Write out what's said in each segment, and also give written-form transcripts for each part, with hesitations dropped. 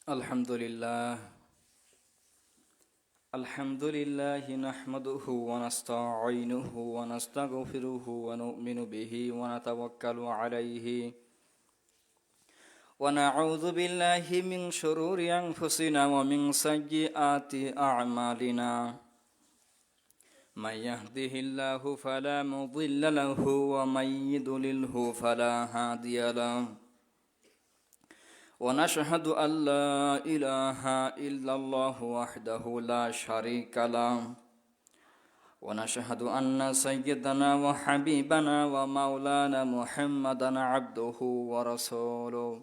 Alhamdulillah. Alhamdulillah nahmaduhu wa nasta'inuhu wa nastaghfiruhu wa nu'minu bihi wa natawakkalu alayhi wa na'udzu billahi min shururi anfusina wa min sayyiati a'malina. May yahdihillahu fala mudilla lahu wa may yudlilhu fala hadiya lahu. ونشهد أن لا إله إلا الله وحده لا شريك له ونشهد أن سيدنا وحبيبنا ومولانا محمدا عبده ورسوله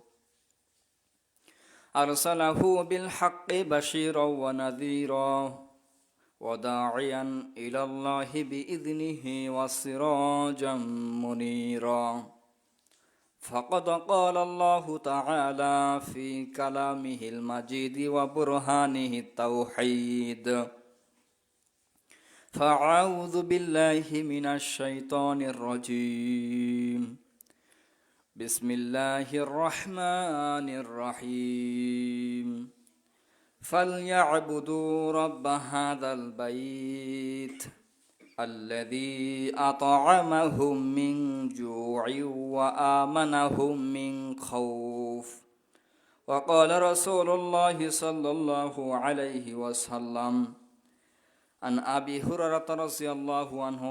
أرسله بالحق بشيرا ونذيرا وداعيا إلى الله بإذنه وسراجا منيرا فقد قال الله تعالى في كلامه المجيد وبرهانه التوحيد فأعوذ بالله من الشيطان الرجيم بسم الله الرحمن الرحيم فليعبدوا رب هذا البيت الذي أطعمهم من جوع وآمنهم من خوف وقال رسول الله صلى الله عليه وسلم عن أبي هريرة رضي الله عنه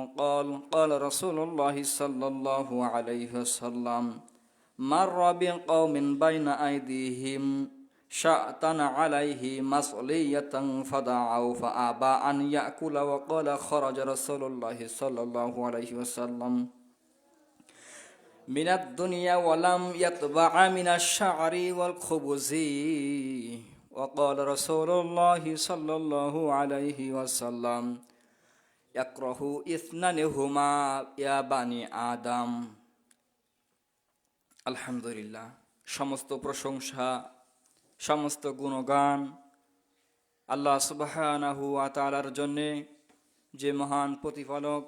قال رسول الله صلى الله عليه وسلم مر بقوم بين أيديهم شأتن عليه مصلية فدعوا فأبى أن يأكل وقال خرج رسول الله صلى الله عليه وسلم من الدنيا ولم يتبع من الشعر والخبز وقال رسول الله صلى الله عليه وسلم يكره اثنانهما يا بني آدم الحمد لله সমস্ত প্রশংসা সমস্ত গুণগান আল্লাহ সুবহানাহু ওয়া তাআলার জন্যে, যে মহান প্রতিপালক,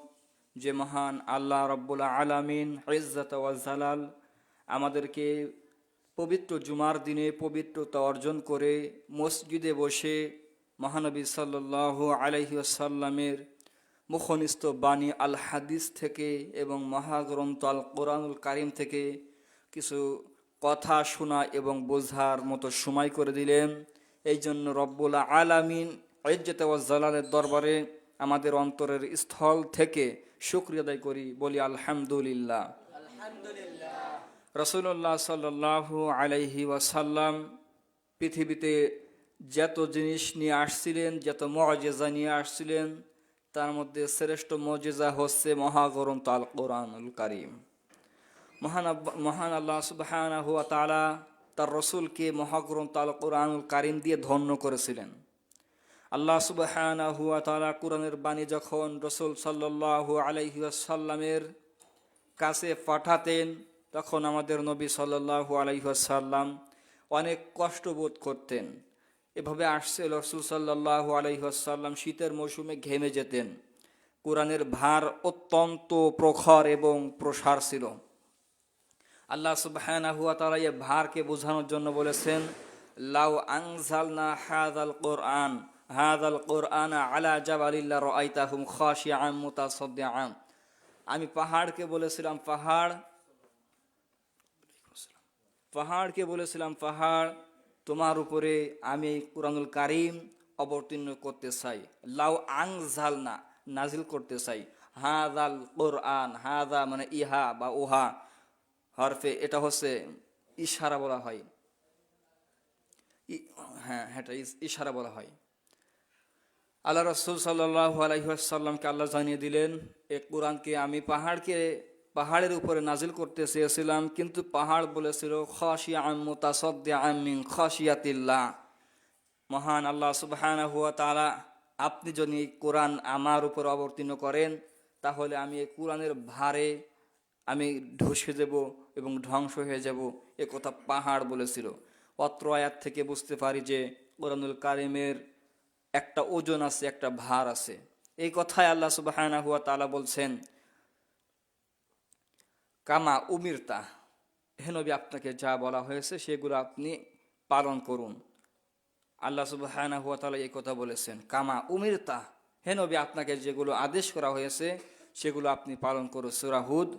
যে মহান আল্লাহ রব্বুল আলামিন ইজ্জত ওয়া জালাল আমাদেরকে পবিত্র জুমার দিনে পবিত্রতা অর্জন করে মসজিদে বসে মহানবী সাল্লাল্লাহু আলাইহি ওয়াসাল্লামের মুখনিস্থ বাণী আল হাদিস থেকে এবং মহাগ্রন্থ আল কোরআনুল কারীম থেকে কিছু কথা শোনা এবং বোঝার মতো সময় করে দিলেন। এই জন্য রব্বুল আলামিন ইজ্জত ওয়া জালালের দরবারে আমাদের অন্তরের স্থল থেকে শুকরিয়া আদায় করি, বলি আলহামদুলিল্লাহ। রাসূলুল্লাহ সাল্লাল্লাহু আলাইহি ওয়াসাল্লাম পৃথিবীতে যত জিনিস নিয়ে আসছিলেন, যত মুআজিজা নিয়ে আসছিলেন, তার মধ্যে শ্রেষ্ঠ মুআজিজা হচ্ছে মহাগ্রন্থ আল কোরআনুল কারীম। মহান আল্লাহ সুবহানাহু ওয়া তাআলা তার রসুলকে মহাগ্রন্থ আল কোরআনুল কারীম দিয়ে ধন্য করেছিলেন। আল্লাহ সুবহানাহু ওয়া তাআলা কোরআনের বাণী যখন রসুল সাল্লাল্লাহু আলাইহি ওয়াসাল্লামের কাছে পাঠাতেন, তখন আমাদের নবী সাল্লাল্লাহু আলাইহি ওয়াসাল্লাম অনেক কষ্ট বোধ করতেন। এভাবে আসছে রসুল সাল্লাল্লাহু আলাইহি ওয়াসাল্লাম শীতের মৌসুমে ঘেমে যেতেন। কোরআনের ভার অত্যন্ত প্রখর এবং প্রসার ছিল। আল্লাহ সুবহানাহু ওয়া তাআলা এই ভারকে বোঝানোর জন্য বলেছেন, লাউ আনজালনা হাযাল কুরআন আলা জাবালিন লারাআইতাহুম খাশিআন মুতাসাদ্দিআন। আমি পাহাড়কে বলেছিলাম, পাহাড় তোমার উপরে আমি কুরআনুল কারীম অবতীর্ণ করতে চাই। লাউ আনজালনা, নাজিল করতে চাই। হাযাল কুরআন, হাযা মানে ইহা বা উহা হরফে, এটা হচ্ছে ইশারা বলা হয়। এটা ইশারা বলা হয়। আল্লাহ রাসূল সাল্লাল্লাহু আলাইহি ওয়াসাল্লামকে আল্লাহ জানিয়ে দিলেন, এই কোরআনকে আমি পাহাড়ের উপরে নাজিল করতে চেয়েছিলাম, কিন্তু পাহাড় বলেছিল খাশিআন মুতাসাদ্দিআন মিন খাশিয়াতিল্লাহ। মহান আল্লাহ সুবহানাহু ওয়া তাআলা, আপনি যদি এই কোরআন আমার উপর অবতীর্ণ করেন, তাহলে আমি এই কোরআনের ভারে আমি ধসে যাব এবং ধ্বংস হয়ে যাব, এ কথা পাহাড় বলেছিল। অত্র আয়াত থেকে বুঝতে পারি যে কোরআনুল কারীমের একটা ওজন আছে, একটা ভার আছে। এই কথায় আল্লাহ সুবহানাহু ওয়া তাআলা বলছেন, কামা উমিরতা, হে নবী আপনাকে যা বলা হয়েছে সেগুলো আপনি পালন করুন। আল্লাহ সুবহানাহু ওয়া তাআলা এই কথা বলেছেন, কামা উমিরতা, হে নবী আপনাকে যেগুলো আদেশ করা হয়েছে সেগুলো আপনি পালন করুন। সূরা হুদ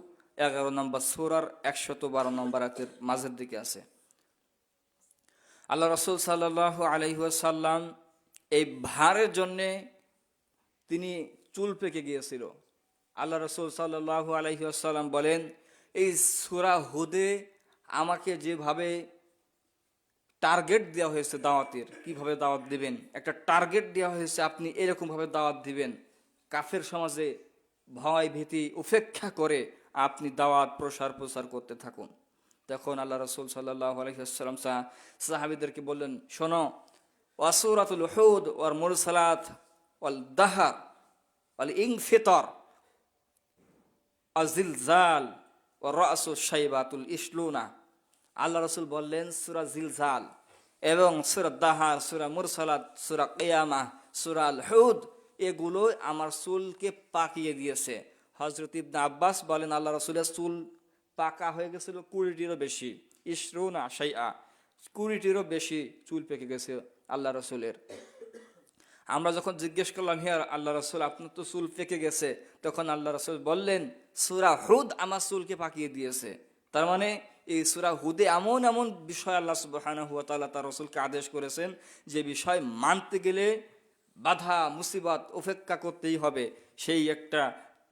11 নম্বর সূরার 112 নম্বর আয়াতের মাঝের দিকে আছে। আল্লাহ রাসূল সাল্লাল্লাহু আলাইহি ওয়াসাল্লাম এই ভারের জন্যে তিনি চুল পেকে গিয়েছিল। আল্লাহ রাসূল সাল্লাল্লাহু আলাইহি ওয়াসাল্লাম বলেন, এই সূরা হুদে আমাকে যেভাবে টার্গেট দেওয়া হয়েছে দাওয়াতের, কিভাবে দাওয়াত দিবেন, একটা টার্গেট দেওয়া হয়েছে, আপনি এরকমভাবে দাওয়াত দিবেন, কাফের সমাজে ভয় ভীতি উপেক্ষা করে আপনি দাওয়াত প্রসার করতে থাকুন। তখন আল্লাহ রাসূল সাল্লাল্লাহু আলাইহি ওয়াসাল্লাম সাহাবীদেরকে বললেন, শোনো, ওয়াসুরাতুল হুদ ওয়াল মুরসালাত ওয়াল দাহর ওয়াল ইনফিতার আজিলজাল ওয়া রাসু শাইবাতুল ইসলুনা। আল্লাহ রাসূল বললেন সূরা জিলজাল এবং সূরা দাহার, সূরা মুরসালাত, সূরা কিয়ামা, সূরা আল হুদ, এগুলো আমার চুলকে পাকিয়ে দিয়েছে। হযরত ইবনে আব্বাস বলেন আল্লাহ রাসূলের চুল পাকা হয়ে গেছিল 20টিরও বেশি, ইসরুনা শাইআ, 20টিরও বেশি চুল পেকে গেছে আল্লাহ রাসূলের। আমরা যখন জিজ্ঞেস করলাম, হে আল্লাহ রাসূল আপনার তো চুল পেকে গেছে, তখন আল্লাহ রাসূল বললেন সূরা হুদ আমার চুলকে পাকিয়ে দিয়েছে। তার মানে এই সূরা হুদে এমন এমন বিষয় আল্লাহ সুবহানাহু ওয়া তাআলা তার রাসূলকে আদেশ করেছেন যে বিষয় মানতে গেলে বাধা মুসিবত উপেক্ষা করতেই হবে। সেই একটা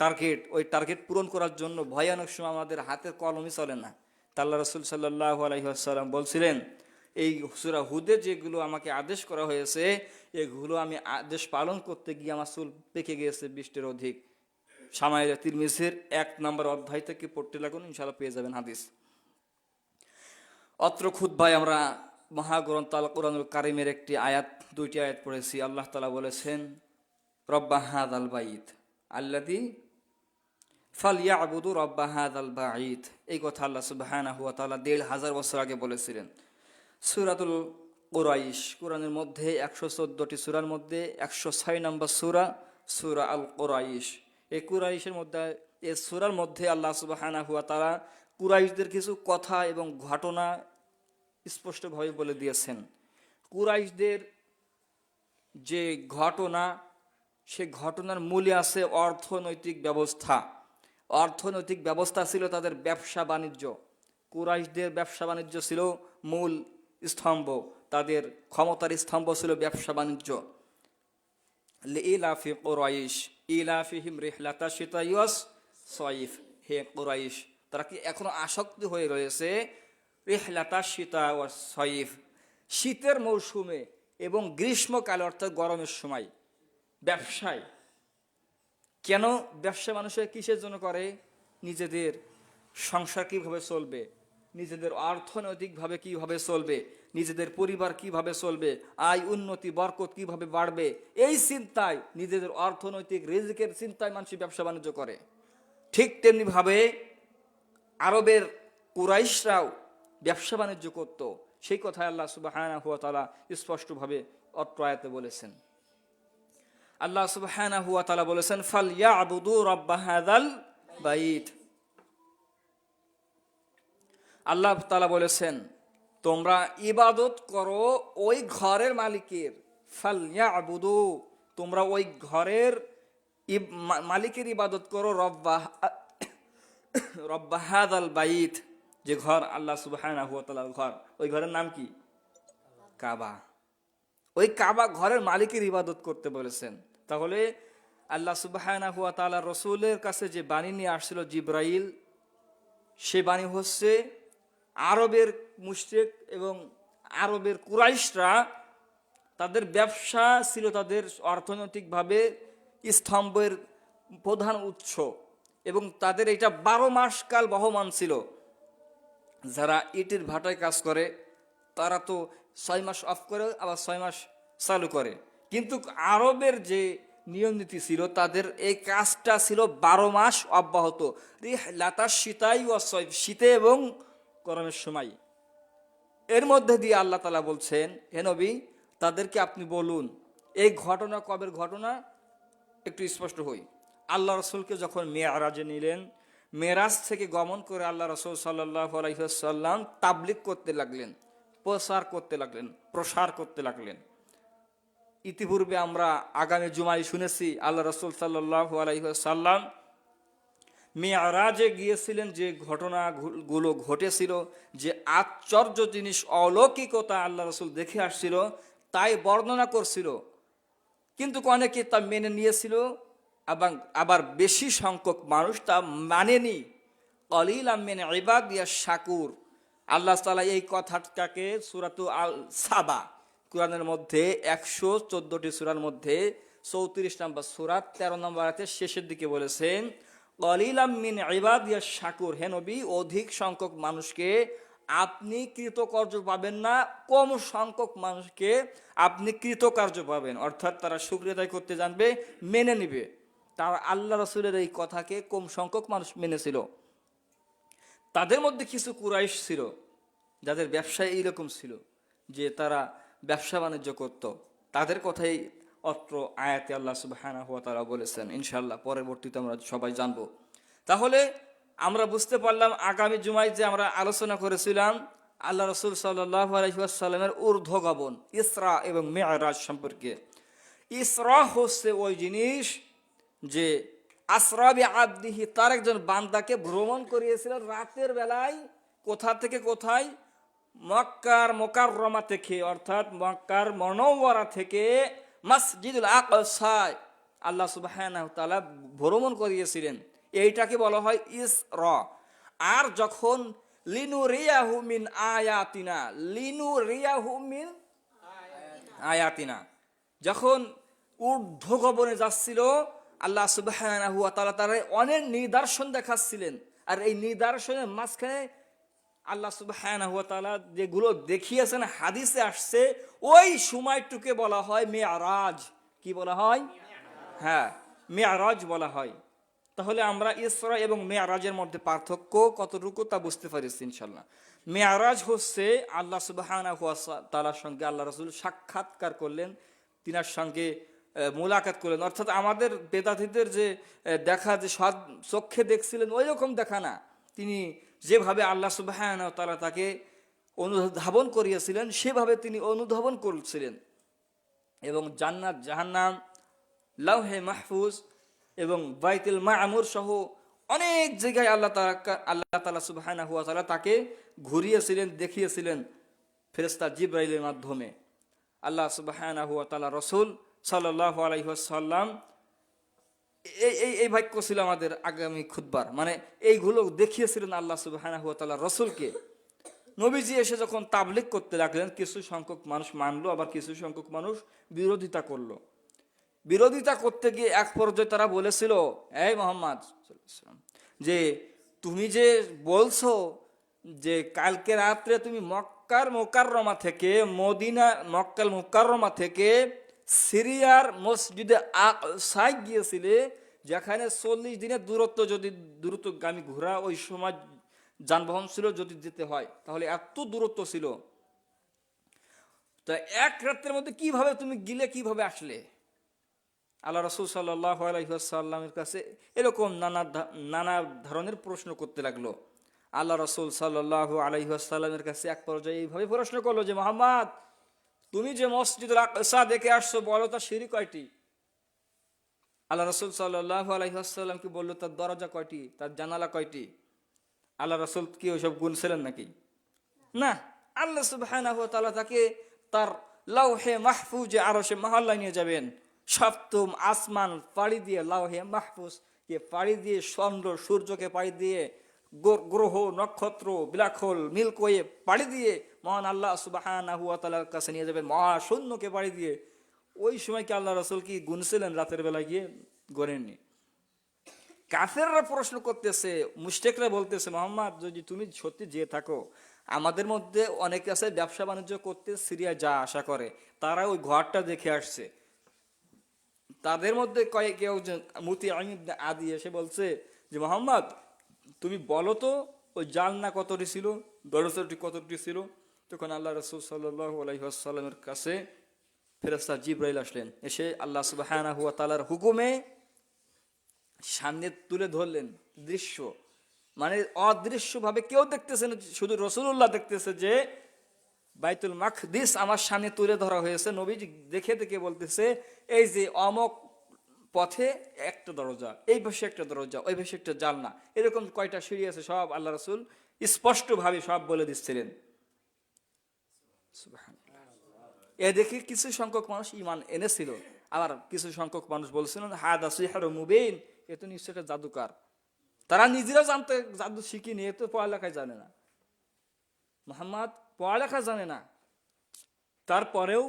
টার্গেট, ওই টার্গেট পূরণ করার জন্য ভয়ানক সময় আমাদের হাতের কলমই চলে না। তা আল্লাহ রাসূল সাল্লাল্লাহু আলাইহি ওয়াসাল্লাম বলছিলেন, এই সূরা হুদে যেগুলো আমাকে আদেশ করা হয়েছে এগুলো আমি আদেশ পালন করতে গিয়ে আমার চুল পেকে গিয়েছে 20টির অধিক। শামাইল তিরমিজির 1 নম্বর অধ্যায় থেকে পড়তে লাগুন, ইনশাআল্লাহ পেয়ে যাবেন হাদিস। অত্র খুতবায় আমরা মহাগ্রন্থ আল কোরআনুল কারীমের একটি আয়াত, 2টি আয়াত পড়েছি। আল্লাহ তাআলা বলেছেন, রব্বা হাযাল বাইত আল্লাযী ফালইয়াবুদু রব্বা হাযাল বাইত। এই কথা আল্লাহ সুবহানাহু ওয়া তাআলা 1500 বছর আগে বলেছিলেন। সূরাতুল কুরাইশ, কোরআনের মধ্যে 114টি সূরার মধ্যে 106 নম্বর সূরা, সূরা আল কুরাইশ। এই কুরাইশের মধ্যে, এই সূরার মধ্যে আল্লাহ সুবহানাহু ওয়া তাআলা কুরাইশদের কিছু কথা এবং ঘটনা স্পষ্টভাবে বলে দিয়েছেন। কুরাইশদের যে ঘটনা, সে ঘটনার মূলে আছে অর্থনৈতিক ব্যবস্থা। অর্থনৈতিক ব্যবস্থা ছিল তাদের ব্যবসা বাণিজ্য। কুরাইশদের ব্যবসা বাণিজ্য ছিল মূল স্তম্ভ, তাদের ক্ষমতার স্তম্ভ ছিল ব্যবসা বাণিজ্য। লিইলাফি কুরাইশ ইলাফিহিম রিহলাতা শিতাই ওয়াস সাইফ। হে কুরাইশ, তারা কি এখনো আসক্ত হয়ে রয়েছে রিহলাতা শিতা ওয়াস সাইফ, শীতের মৌসুমে এবং গ্রীষ্মকালে অর্থাৎ গরমের সময় ব্যবসায়। কেন ব্যবসা মানুষের কিসের জন্য করে? নিজেদের সংসার কিভাবে চলবে, নিজেদের অর্থনৈতিকভাবে কিভাবে চলবে, নিজেদের পরিবার কিভাবে চলবে, আয় উন্নতি বরকত কিভাবে বাড়বে, এই চিন্তায়, নিজেদের অর্থনৈতিক রিজিকের চিন্তায় মানুষ ব্যবসা বাণিজ্য করে। ঠিক তেমনিভাবে আরবের কুরাইশরাও ব্যবসা বাণিজ্য করত। সেই কথায় আল্লাহ সুবহানাহু ওয়া তাআলা স্পষ্টভাবে অত্র আয়াতে বলেছেন। আল্লাহ সুবহানাহু ওয়া তাআলা বলেছেন, ফালইয়াবুদু রাব্বা হাযাল বাইত। আল্লাহ তাআলা বলেছেন, তোমরা ইবাদত করো ওই ঘরের মালিকের। ফালইয়াবুদু, তোমরা ওই ঘরের মালিকের ইবাদত করো, রব্বা হাযাল বাইত, যে ঘর আল্লাহ সুবহানাহু ওয়া তাআলার ঘর। ওই ঘরের নাম কি? কাবা। ওই কাবা ঘরের মালিকের ইবাদত করতে বলেছেন। তাহলে আল্লাহ সুবহানাহু ওয়া তাআলা রাসূলের কাছে যে বাণী নিয়ে আসছিল জিবরাইল, সে বাণী হচ্ছে আরবের মুশরিক এবং আরবের কুরাইশরা, তাদের ব্যবসা ছিল তাদের অর্থনৈতিকভাবে স্তম্ভের প্রধান উৎস এবং তাদের এটা 12 মাস কাল বহমান ছিল। যারা ইটের ভাটায় কাজ করে তারা তো 6 মাস অফ করে আবার 6 মাস চালু করে, কিন্তু আরবের যে নিয়ম নীতি ছিল তাদের এই কাজটা ছিল 12 মাস অব্যাহত। রিহলাতা শীতাই ওয়া সাইফ, শীতে এবং গরমের সময়। এর মধ্যে দিয়ে আল্লাহ তাআলা বলছেন, হে নবী তাদেরকে আপনি বলুন এই ঘটনা কবের ঘটনা, একটু স্পষ্ট হই। আল্লাহ রাসূলকে যখন মেরাজে নিলেন, মেরাজ থেকে গমন করে আল্লাহ রাসূল সাল্লাল্লাহু আলাইহি ওয়াসাল্লাম তাবলীগ করতে লাগলেন, প্রসার করতে লাগলেন। ইতিপূর্বে আমরা আগামী জুমায় শুনেছি আল্লাহ রাসূল সাল্লাল্লাহু আলাইহি ওয়াসাল্লাম মিরাজে গিয়েছিলেন, যে ঘটনাগুলো ঘটেছিল, যে আশ্চর্য জিনিস অলৌকিকতা আল্লাহ রাসূল দেখে আসছিল তাই বর্ণনা করছিল। কিন্তু অনেকে তা মেনে নিয়েছিল এবং আবার বেশি সংখ্যক মানুষ তা মানেনি। কলিলাম মিন ইবাদিয়াশ শাকুর, আল্লাহ তাআলা এই কথাটাকে সূরাতু আল সাবা, কোরআনের মধ্যে 114টি সূরার মধ্যে 34 নম্বর সূরা 13 নম্বর আয়াতের শেষের দিকে বলেছেন, কলিলাম মিন ইবাদিয়াশ শাকুর, হে নবী অধিক সংখ্যক মানুষকে আপনি কৃতকার্য পাবেন না, কম সংখ্যক মানুষকে আপনি কৃতকার্য পাবেন। অর্থাৎ তারা শুকরিয়া আদায় করতে জানবে, মেনে নিবে। তারা আল্লাহ রাসূলের এই কথাকে কম সংখ্যক মানুষ মেনেছিল। তাদের মধ্যে কিছু কুরাইশ ছিল যাদের ব্যবসায় এইরকম ছিল যে তারা ব্যবসা বাণিজ্য করত। তাদের কথাই অত্র আয়াতে আল্লাহ সুবহানাহু ওয়া তাআলা বলেছেন, ইনশাআল্লাহ পরবর্তীতে আমরা সবাই জানবো। তাহলে আমরা বুঝতে পারলাম আগামী জুমায় যে আমরা আলোচনা করেছিলাম আল্লাহ রাসূল সাল্লাল্লাহু আলাইহি ওয়াসাল্লামের ঊর্ধ্বগমন ইসরা এবং মিরাজ সম্পর্কে। ইসরা হচ্ছে ওই জিনিস যে আসরাবি আবদিহি, তার একজন বান্দাকে ভ্রমণ করিয়েছিলেন রাতের বেলায়। কোথা থেকে কোথায়? মক্কার মুকাররমা থেকে, অর্থাৎ মক্কার মুনাওয়ারা থেকে মসজিদুল আকসায় আল্লাহ সুবহানাহু ওয়া তাআলা ভ্রমণ করিয়েছিলেন। এইটাকে বলা হয় ইসরা। আর যখন লিনুরিয়াহু মিন আয়াতিনা, লিনুরিয়াহু মিন আয়াতিনা, যখন ঊর্ধ্বগমনে যাচ্ছিল আল্লাহ সুবহানাহু ওয়া তাআলা তার অনেক নিদর্শন দেখাচ্ছিলেন। আর এই নিদর্শনের মাঝখানে আল্লাহ সুবহানাহু ওয়া তাআলা যেগুলো দেখিয়েছেন হাদিসে আসছে, ওই সময়টুকে বলা হয় মিরাজ। কি বলা হয়? হ্যাঁ, মিরাজ বলা হয়। তাহলে আমরা ইসরা এবং মিরাজের মধ্যে পার্থক্য কতটুকু তা বুঝতে পারছি ইনশাআল্লাহ। মিরাজ হচ্ছে আল্লাহ সুবহানাহু ওয়া তাআলার সঙ্গে আল্লাহ রাসূল সাক্ষাৎকার করলেন, তিনার সঙ্গে মোলাকাত করলেন। অর্থাৎ আমাদের বেদাতীদের যে দেখা, যে চক্ষে দেখছিলেন ওই রকম দেখা না, তিনি যেভাবে আল্লাহ সুবহানাহু ওয়া তাআলা তাকে অনুধাবন করিয়েছিলেন সেভাবে তিনি অনুধাবন করছিলেন। এবং জান্নাত, জাহান্নাম, লাওহে মাহফুজ এবং বাইতুল মামুর সহ অনেক জায়গায় আল্লাহ তাআলা সুবহানাহু ওয়া তাআলা তাকে ঘুরিয়েছিলেন, দেখিয়েছিলেন ফেরেশতা জিবরাইলের মাধ্যমে। আল্লাহ সুবহানাহু ওয়া তাআলা রাসূল সাল্লাল্লাহু আলাইহি ওয়াসাল্লাম এই বাক্য ছিল আমাদের আগামী খুতবার, মানে এইগুলো দেখিয়েছিলেন আল্লাহ সুবহানাহু ওয়া তাআলা রাসূলকে। নবীজি এসে যখন তাবলীগ করতে লাগলেন, কিছু সংখ্যক মানুষ মানলো, আবার কিছু সংখ্যক মানুষ বিরোধিতা করলো। বিরোধিতা করতে গিয়ে এক পর্যায়ে তারা বলেছিল, এই মুহাম্মদ যে তুমি যে বলছো যে কালকে রাত্রে তুমি মক্কার মুকাররমা থেকে মক্কাল মুকাররমা থেকে সিরিয়ার মসজিদে আকসায় গিয়েছিলে, যেখানে 40 দিনের দূরত্ব, যদি দ্রুতগামী ঘোড়া ওই সময় যানবাহন ছিল, যদি যেতে হয় তাহলে এত দূরত্ব ছিল, তা এক রাতের মধ্যে কিভাবে তুমি গিলে, কিভাবে আসলে? আল্লাহ রাসূল সাল্লাল্লাহু আলাইহি ওয়াসাল্লামের কাছে এরকম নানা ধরনের প্রশ্ন করতে লাগলো। আল্লাহ রাসূল সাল্লাল্লাহু আলাইহি ওয়াসাল্লামের কাছে এক পর্যায়ে এইভাবে প্রশ্ন করলো যে, মুহাম্মদ তুমি যে মসজিদুল আকসা দেখে আসছো, বলো তার সিঁড়ি কয়টি? আল্লাহ রাসূল সাল্লাল্লাহু আলাইহি ওয়াসাল্লাম কি বললো তার দরজা কয়টি, তার জানালা কয়টি? আল্লাহ রাসূল কি ওইসব গুনছিলেন নাকি? না, আল্লাহ সুবহানাহু ওয়া তাআলা তাকে তার লাওহে মাহফুজে আরশে মহল্লায় নিয়ে যাবেন। সপ্তম আসমান পাড়ি দিয়ে, লাওহে মাহফুজ কে পাড়ি দিয়ে, চন্দ্র সূর্যকে পাড়ি দিয়ে, গ্রহ নক্ষত্র বিলাখল মিল্কওয়ে পাড়ি দিয়ে মহান আল্লাহ সুবহানাহু ওয়া তাআলার কাছে নিয়ে যাবেন, মহাশূন্যকে পাড়ি দিয়ে। ওই সময় কি আল্লাহ রাসূল কি গুনছিলেন রাতের বেলায় গিয়ে? গড়েননি। কাফেররা প্রশ্ন করতেছে, মুশরিকরা বলতেছে, মুহাম্মদ যদি তুমি সত্যি যেয়ে থাকো, আমাদের মধ্যে অনেকে আছে ব্যবসা বাণিজ্য করতে সিরিয়া যা আশা করে, তারা ওই ঘরটা দেখে আসছে। তাদের মধ্যে কেউ মুতিঈম ইবনে আদি এসে বলছে যে, মুহাম্মদ তুমি বলো তো ওই জালনা কতটি ছিল, দরজাটি কতটি ছিল? তখন আল্লাহ রাসূল সাল্লাল্লাহু আলাইহি ওয়াসাল্লামের কাছে ফেরেশতা জিবরাইল আসলেন, এসে আল্লাহ সুবহানাহু ওয়া তাআলার হুকুমে সামনে তুলে ধরলেন দৃশ্য। মানে অদৃশ্যভাবে কেউ দেখতেছে না, শুধু রাসূলুল্লাহ দেখতেছে যে বাইতুল মাকদিস আমার সামনে তুলে ধরা হয়েছে, নবীজি দেখে দেখে বলতেছে এই যে অমক পথে একটা দরজা, এই পাশে একটা দরজা, ওই পাশে একটা জানলা, এরকম কয়টা সিঁড়ি আছে সব আল্লাহ রাসূল স্পষ্টভাবে সব বলে দিচ্ছিলেন। এ দেখে কিছু সংখ্যক মানুষ ঈমান এনেছিল, আবার কিছু সংখ্যক মানুষ বলছিলেন হাদা সিহরুম মুবিন, এ তো নিশ্চয় একটা জাদুকার। তারা নিজেরাও জানতে, জাদু শিখি নিয়ে তো পড়ালেখায় জানে না, মুহাম্মদ পড়ালেখা জানে না, তারপরেও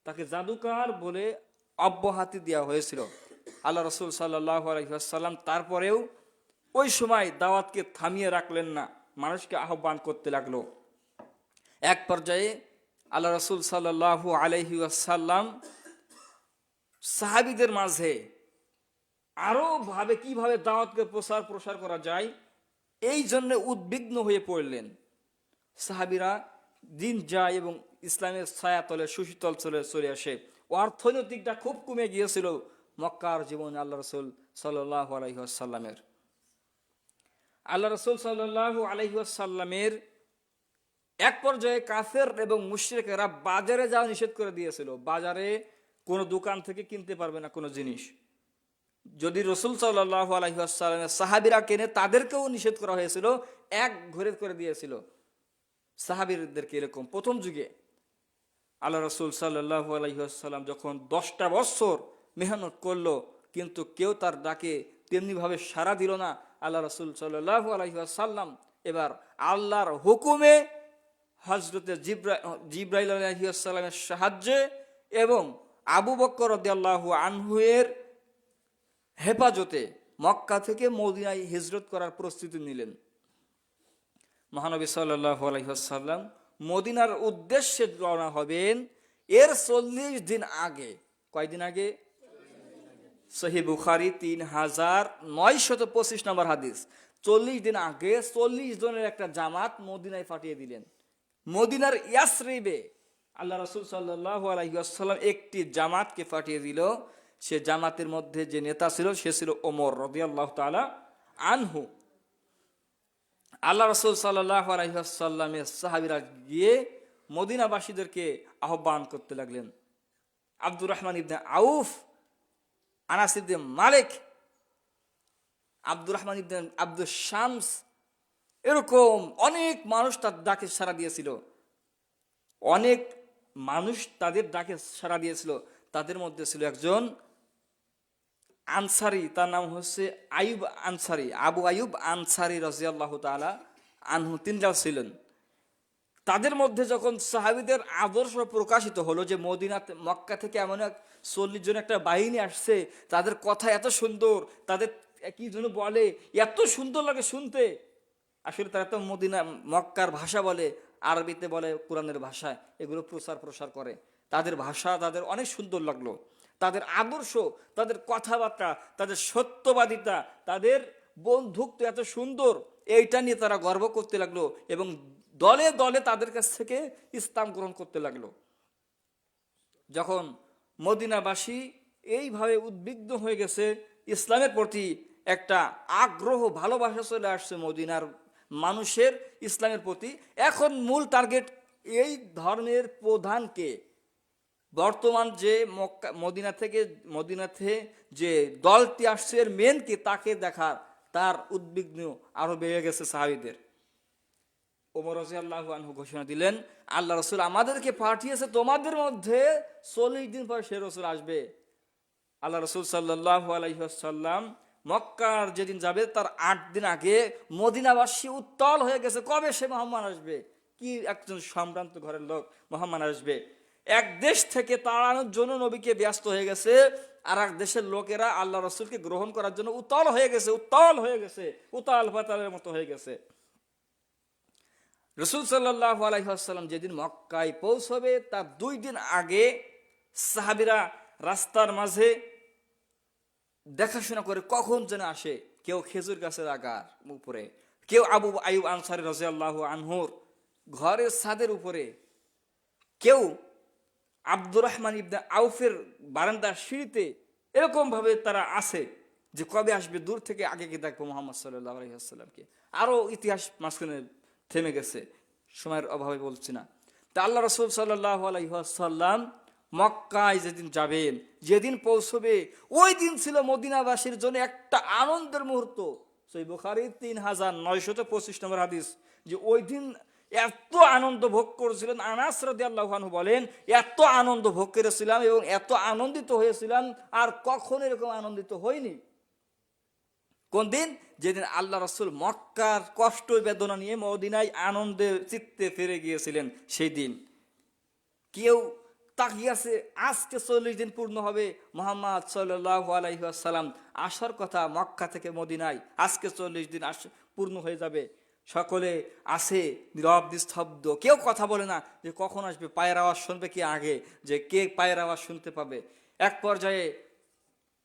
তাকে জাদুকার বলে অব্যাহতি দেওয়া হয়েছিল। আল্লাহ রাসূল সাল্লাল্লাহু আলাইহি ওয়াসাল্লাম তারপরেও ওই সময় দাওয়াতকে থামিয়ে রাখলেন না, মানুষকে আহ্বান করতে লাগলো। এক পর্যায়ে আল্লাহ রাসূল সাল্লাল্লাহু আলাইহি ওয়াসাল্লাম সাহাবীদের মাঝে আরো ভাবে কিভাবে দাওয়াতকে প্রসার করা যায় এই জন্য উদ্বিগ্ন হয়ে পড়লেন। সাহাবীরা দিন যায় এবং ইসলামের ছায়াতলে সুশীতল চলে আসে। অর্থনৈতিকটা খুব কমে গিয়েছিল মক্কার জীবনে আল্লাহ রাসূল সাল্লাল্লাহু আলাইহি ওয়াসাল্লামের। আল্লাহ রাসূল সাল্লাল্লাহু আলাইহি ওয়াসাল্লামের এক পর্যায়ে কাফের এবং মুশরিকেরা বাজারে যাওয়া নিষেধ করে দিয়েছিল। বাজারে কোনো দোকান থেকে কিনতে পারবে না কোনো জিনিস। যদি রাসূল সাল্লাল্লাহু আলাইহি ওয়াসাল্লামের সাহাবীরা কেনে তাদেরকেও নিষেধ করা হয়েছিল, এক ঘরে করে দিয়েছিল সাহাবীদেরকে। এরকম প্রথম যুগে আল্লাহ রাসূল সাল্লাল্লাহু আলাইহি ওয়াসাল্লাম যখন 10টা বছর মেহনত করলো, কিন্তু কেউ তার ডাকে তেমনিভাবে সাড়া দিল না। আল্লাহ রাসূল সাল্লাল্লাহু আলাইহি ওয়াসাল্লাম এবার আল্লাহর হুকুমে হযরতে জিবরাইল আলাইহিস সালামের সাহায্যে এবং আবু বকর রাদিয়াল্লাহু আনহু এর হেফাজতে মক্কা থেকে মদিনায় হিজরত করার প্রস্তুতি নিলেন। মহানবী সাল্লাল্লাহু আলাইহি ওয়াসাল্লাম মদিনার উদ্দেশ্যে রওনা হবেন এর 40 দিন আগে। কয়দিন আগে? সহিহ বুখারী 3925 নম্বর হাদিস। 40 দিন আগে 40 জনের একটা জামাত মদিনায় পাঠিয়ে দিলেন। মদিনার ইয়াসরিবে আল্লাহ রাসূল সাল্লাল্লাহু আলাইহি ওয়াসাল্লাম একটি জামাতকে পাঠিয়ে দিল। সে জামাতের মধ্যে যে নেতা ছিল সে ছিল ওমর রাদিয়াল্লাহু তাআলা আনহু। আল্লাহ রাসূল সাল্লাল্লাহু আলাইহি ওয়াসাল্লামের সাহাবীরা গিয়ে মদিনাবাসীদেরকে আহ্বান করতে লাগলেন। আব্দুর রহমান ইবনে আউফ, আনাস ইবনে মালিক, আব্দুর রহমান ইবনে আব্দুস শামস, এরকম অনেক মানুষ তার ডাকে সাড়া দিয়েছিল। অনেক মানুষ তাদের ডাকে সাড়া দিয়েছিল। তাদের মধ্যে ছিল একজন আনসারি, তার নাম হচ্ছে আইয়ুব আনসারি, আবু আইয়ুব আনসারি রাদিয়াল্লাহু তাআলা আনহু, তিনটাও ছিলেন। তাদের মধ্যে যখন সাহাবীদের আদর্শ প্রকাশিত হলো যে মক্কা থেকে এমন 40 জন একটা বাহিনী আসছে, তাদের কথা এত সুন্দর, তাদের কি যেন বলে এত সুন্দর লাগে শুনতে। আসলে তারা তো মক্কার ভাষা বলে, আরবিতে বলে কোরআনের ভাষায়, এগুলো প্রসার করে। তাদের ভাষা তাদের অনেক সুন্দর লাগলো, তাদের আদর্শ, তাদের কথাবার্তা, তাদের সত্যবাদিতা, তাদের বন্ধুত্ব এত সুন্দর, এইটা নিয়ে তারা গর্ব করতে লাগলো এবং দলে দলে তাদের কাছ থেকে ইসলাম গ্রহণ করতে লাগলো। যখন মদিনাবাসী এইভাবে উদ্বিগ্ন হয়ে গেছে, ইসলামের প্রতি একটা আগ্রহ ভালোবাসা চলে আসছে মদিনার মানুষের ইসলামের প্রতি। এখন মূল টার্গেট এই ধর্মের প্রধানকে, বর্তমান যে মদিনাতে যে দলটি আসছে এর মেনকে, তাকে দেখার তার উদ্বিগ্ন আরো বেড়ে গেছে সাহাবীদের। ওমর রাদিয়াল্লাহু আনহু ঘোষণা দিলেন, আল্লাহ রাসূল আমাদেরকে পাঠিয়েছে তোমাদের মধ্যে 40 দিন পর সে রাসূল আসবে। আল্লাহ রাসূল সাল্লাল্লাহু আলাইহি ওয়াসাল্লাম মক্কার যেদিন যাবে তার 8 দিন আগে মদিনাবাসী উত্তাল হয়ে গেছে, কবে সে মুহাম্মদ আসবে, কি একজন সম্ভ্রান্ত ঘরের লোক মুহাম্মদ আসবে। এক দেশ থেকে তাড়ানোর জন্য নবীকে ব্যস্ত হয়ে গেছে, আর এক দেশের লোকেরা আল্লাহ রাসূলকে গ্রহণ করার জন্য উত্তাল হয়ে গেছে, উতাল পাতালের মতো হয়ে গেছে। রাসূল সাল্লাল্লাহু আলাইহি ওয়াসাল্লাম যেদিন মক্কায় পৌঁছবে তার 2 দিন আগে সাহাবীরা রাস্তার মাঝে দেখাশোনা করে কখন যেন আসে। কেউ খেজুর গাছের আগার উপরে, কেউ আবু আইয়ুব আনসারী রাদিয়াল্লাহু আনহুর ঘরের ছাদের উপরে, কেউ আব্দুর রহমান ইবনে আউফের বারান্দার সিঁড়িতে। এরকম ভাবে তারা আসে যে কবে আসবে, দূর থেকে আগে কি দেখবো মুহাম্মদ সাল্লাল্লাহু আলাইহি ওয়াসাল্লামকে। আরো ইতিহাস মাঝখানে থেমে গেছে, সময়ের অভাবে বলছি না। তা আল্লাহ রাসূল সাল্লাল্লাহু আলাইহি ওয়াসাল্লাম মক্কায় যেদিন যাবেন, যেদিন পৌঁছবে, ওই দিন ছিল মদিনাবাসীর জন্য একটা আনন্দের মুহূর্ত। সহিহ বুখারী 3925 নম্বর হাদিস, যে ওই দিন এত আনন্দ ভোগ করেছিলেন। আনাস রাদিয়াল্লাহু আনহু বলেন, এত আনন্দ ভোগ করেছিলাম এবং এত আনন্দিত হয়েছিলাম আর কখনো এরকম আনন্দিত হইনি। কোন দিন? যেদিন আল্লাহ রাসূল মক্কার কষ্ট বেদনা নিয়ে মদিনায় আনন্দে চিত্তে ফিরে গিয়েছিলেন, সেই দিন কেউ তাকিয়াছে আজকে 40 দিন পূর্ণ হবে মুহাম্মদ সাল্লাল্লাহু আলাইহি ওয়াসাল্লাম আসার কথা মক্কা থেকে মদিনায়, আজকে 40 দিন পূর্ণ হয়ে যাবে। সকলে আসে নীরব নিস্তব্ধ, কেউ কথা বলে না যে কখন আসবে, পায়ের আওয়াজ শুনবে কি আগে, যে কে পায়ের আওয়াজ শুনতে পাবে। এক পর্যায়ে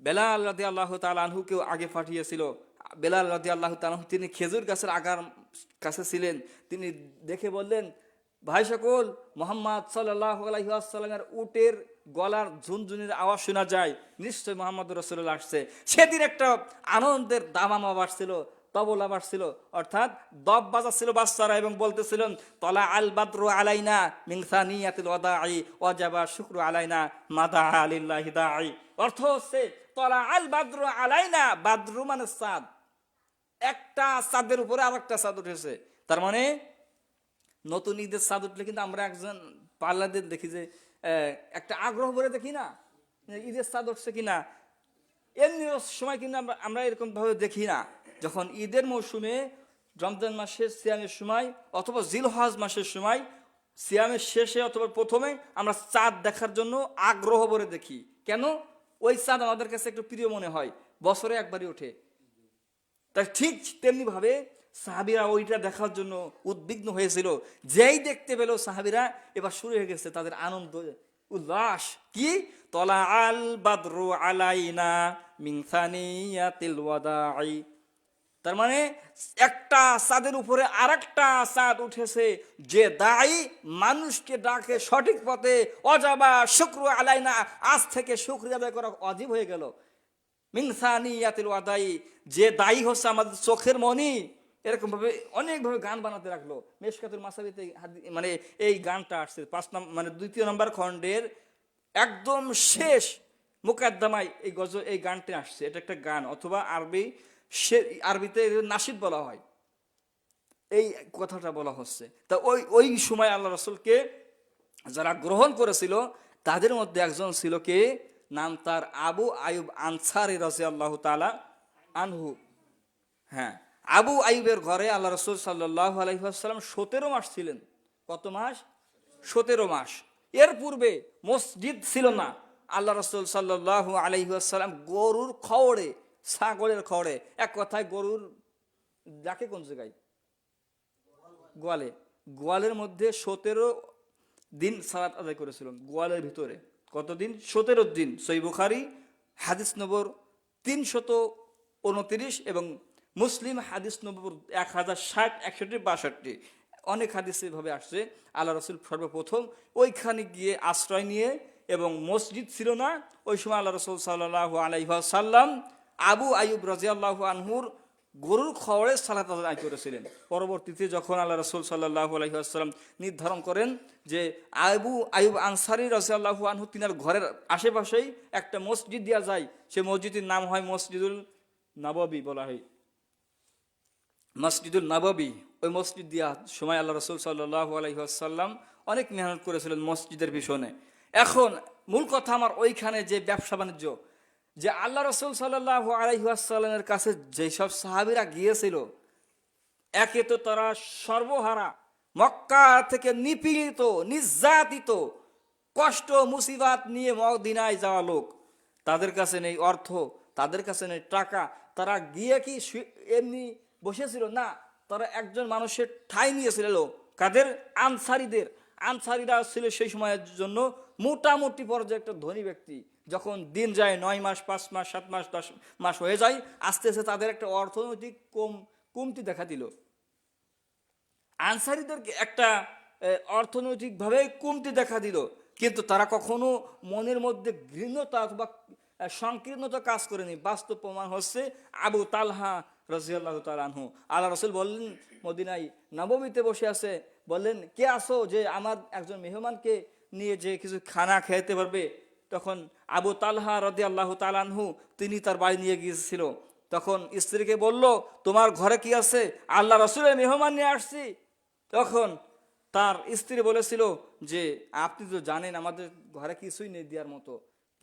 বেলাল রাদিয়াল্লাহু তাআলা আনহুকেও আগে পাঠিয়েছিল। বেলাল রাদিয়াল্লাহু তাআলা আনহু তিনি খেজুর গাছের আগার কাছে ছিলেন। তিনি দেখে বললেন, ভাই সকল, মুহাম্মদ সাল্লাল্লাহু আলাইহি ওয়াসাল্লামের উটের গলার ঝুনঝুনির আওয়াজ শোনা যায়, নিশ্চয় মুহাম্মদ রাসূলুল্লাহ আসছে। সেদিন একটা আনন্দের দামামা বাজছিল, তবলা বাজছিল, অর্থাৎ দব বাজাচ্ছিল বাচ্চারা এবং বলতেছিলেন, তলা আল বাদরু আলাইনা মিন সানিয়াতিল ওয়াদাই ওয়াজাবা শুকরু আলাইনা মাদা আলিল্লাহি দাই। অর্থ হচ্ছে তলা আল বাদরু আলাইনা, বাদরু মানে চাঁদ, একটা চাঁদের উপরে আরেকটা চাঁদ উঠেছে। তার মানে নতুন ঈদের চাঁদ উঠলে কিন্তু আমরা একজন পাল্লাদের দেখি যে একটা আগ্রহ ভরে দেখি না, ঈদের চাঁদ উঠছে কিনা। এমনি সময় কিন্তু আমরা এরকম ভাবে দেখি না। যখন ঈদের মৌসুমে, রমজান মাসের সিয়ামের সময় অথবা জিলহজ মাসের সময়, সিয়ামের শেষে অথবা প্রথমে আমরা চাঁদ দেখার জন্য আগ্রহ ভরে দেখি। কেন? ওই চাঁদ আমাদের কাছে একটু প্রিয় মনে হয়, বছরে একবারই ওঠে। তাই ঠিক তেমনি ভাবে সাহাবীরা ওইটা দেখার জন্য উদ্বিগ্ন হয়েছিল। যেই দেখতে পেল সাহাবীরা, এবার শুরু হয়ে গেছে তাদের আনন্দ উল্লাস। কি? তলা আল বাদরু আলাইনা মিন সানিয়াতিল ওয়াদাই। তার মানে একটা চাঁদের উপরে আরেকটা চাঁদ উঠেছে, যে দায়ী মানুষকে ডাকে সঠিক পথে। অজাবা শুকরু আলাইনা, আজ থেকে শুকরিয়া আদায় করা অজীব হয়ে গেল। মিন সানিয়াতিল ওয়াদাই, যে দায়ী হচ্ছে আমাদের চোখের মনি। এরকম ভাবে অনেকভাবে গান বানাতে রাখলো। মেশকাতুল মাসাবিতে মানে এই গানটা আসছে 5 নম্বর মানে 2 নম্বর খণ্ডের একদম শেষ মুকাদ্দমায় এই গানটা আসছে। এটা একটা গান, অথবা আরবিতে নাশিদ বলা হয়। এই কথাটা বলা হচ্ছে। তা ওই সময় আল্লাহ রাসূলকে যারা গ্রহণ করেছিল তাদের মধ্যে একজন ছিল কে? নাম তার আবু আয়ুব আনসারী রাদিয়াল্লাহু তাআলা আনহু। হ্যাঁ, আবু আইয়ুবের ঘরে আল্লাহ রাসূল সাল্লাল্লাহু আলাইহি ওয়াসাল্লাম 17 মাস ছিলেন। কত মাস? 17 মাস। এর পূর্বে মসজিদ ছিল না। আল্লাহ রাসূল সাল্লাল্লাহু আলাইহি ওয়াসাল্লাম গরুর খড়ে, ছাগলের খড়ে, এক কথায় গরুর ডাকে কোন জায়গায়? গোয়ালে। গোয়ালের মধ্যে 17 দিন সালাত আদায় করেছিলেন গোয়ালের ভিতরে। কতদিন? 17 দিন। সহিহ বুখারী হাদিস নম্বর 329 এবং মুসলিম হাদিস নম্বর 1060, 61, 62। অনেক হাদিস এভাবে আসছে। আল্লাহ রাসূল সর্বপ্রথম ওইখানে গিয়ে আশ্রয় নিয়ে, এবং মসজিদ ছিল না ওই সময়, আল্লাহ রাসূল সাল্লাল্লাহু আলাইহি ওয়াসাল্লাম আবু আইয়ুব রাদিয়াল্লাহু আনহুর গরুর খড়ে সালাত আদায় করেছিলেন। পরবর্তীতে যখন আল্লাহ রাসূল সাল্লাল্লাহু আলাইহি ওয়াসাল্লাম নির্ধারণ করেন যে আবু আইয়ুব আনসারী রাদিয়াল্লাহু আনহু তিনার ঘরের আশেপাশেই একটা মসজিদ দেওয়া যায়, সে মসজিদের নাম হয় মসজিদুল নববী বলা হয়, মসজিদুল নববী। ওই মসজিদ দেওয়ার সময় আল্লাহ রাসূল সাল্লাল্লাহু আলাইহি ওয়াসাল্লাম অনেক মেহনত করেছিলেন মসজিদের পিছনে। এখন মূল কথা আমার ওইখানে যে ব্যবসা বাণিজ্য, যে আল্লাহ রাসূল সাল্লাল্লাহু আলাইহি ওয়াসাল্লামের কাছে যেসব সাহাবীরা গিয়েছিল, একে তো তারা সর্বহারা, মক্কা থেকে নিপীড়িত, নির্যাতিত, কষ্ট মুসিবাত নিয়ে মদিনায় যাওয়া লোক। তাদের কাছে নেই অর্থ, তাদের কাছে নেই টাকা। তারা গিয়ে কি এমনি বসেছিল না, তারা একজন মানুষের ঠাঁই নিয়েছিল। কাদের? আনসারীদের। আনসারীরা ছিল সেই সময়ের জন্য মোটামুটি পর্যায়ে একটা ধনী ব্যক্তি। যখন দিন যায় 9 মাস, 5 মাস, 7 মাস, 10 মাস হয়ে যায়, আস্তে আস্তে তাদের একটা অর্থনৈতিক কমতি দেখা দিল। আনসারীদের একটা অর্থনৈতিকভাবে কমতি দেখা দিল, কিন্তু তারা কখনো মনের মধ্যে ঘৃণতা অথবা সংকীর্ণতা কাজ করেনি। বাস্তব প্রমাণ হচ্ছে আবু তালহা রাদিয়াল্লাহু তাআলা আনহু। আল্লাহ রাসূল বললেন, মদিনায় নববীতে বসে আছে, বললেন, কে আসো যে আমার একজন মেহমানকে নিয়ে যে কিছু খানা খেতে পারবে? তখন আবু তালহা রাদিয়াল্লাহু তাআলা আনহু তিনি তার বাড়ি নিয়ে গিয়েছিল। তখন স্ত্রীকে বলল, তোমার ঘরে কি আছে? আল্লাহ রাসূলের মেহমান নিয়ে আসছি। তখন তার স্ত্রী বলেছিল যে, আপনি তো জানেন আমাদের ঘরে কিছুই নেই দেওয়ার মতো,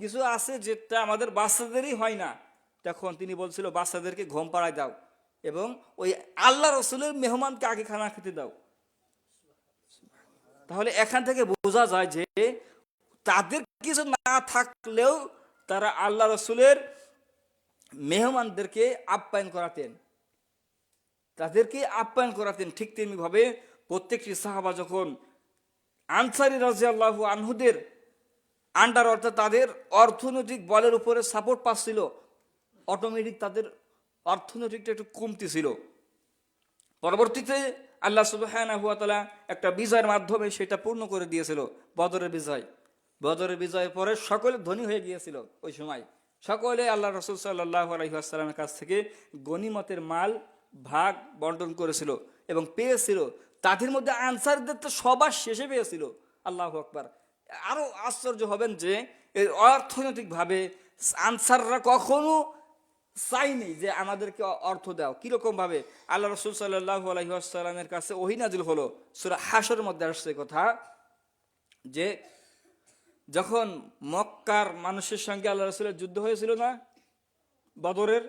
কিছু আছে যেটা আমাদের বাচ্চাদেরই হয় না। তখন তিনি বলছিল, বাচ্চাদেরকে ঘুম পাড়ায় দাও এবং ওই আল্লাহ রসুলের মেহমানকে আগে খানা খেতে দাও। তাহলে এখান থেকে বোঝা যায় যে তাদের কিছু না থাকলেও তারা আল্লাহ রসুলের মেহমানদেরকে আপ্যায়ন করাতেন, তাদেরকে আপ্যায়ন করাতেন। ঠিক তেমনিভাবে প্রত্যেকটি সাহাবা যখন আনসারী রাদিয়াল্লাহু আনহুদের আন্ডার, অর্থাৎ তাদের অর্থনৈতিক বলের উপরে সাপোর্ট পাচ্ছিল, অটোমেটিক তাদের অর্থনৈতিকটা একটু কমতি ছিল। পরবর্তীতে আল্লাহ সুবহানাহু ওয়া তাআলা একটা বিজয়ের মাধ্যমে সেটা পূর্ণ করে দিয়েছিল, বদরের বিজয়। বদরের বিজয়ের পরে সকলে ধনী হয়ে গিয়েছিল। ওই সময় সকলে আল্লাহ রাসূল সাল্লাল্লাহু আলাইহি ওয়াসাল্লামের কাছ থেকে গনিমতের মাল ভাগ বন্টন করেছিল এবং পেয়েছিল। তাদের মধ্যে আনসারদের তো সবার শেষে পেয়েছিল। আল্লাহু আকবার। আরো আশ্চর্য হবেন যে এই অর্থনৈতিকভাবে আনসাররা কখনো চাইনি যে আমাদেরকে অর্থ দাও। কিরকম ভাবে? আল্লাহ রাসূল সাল্লাল্লাহু আলাইহি ওয়াসাল্লামের কাছে ওহী নাযিল হলো, সূরা হাশরের মধ্যে আসছে কথা যে যখন মক্কার মানুষের সঙ্গে আল্লাহ রাসূলের যুদ্ধ হয়েছিল না বদরের,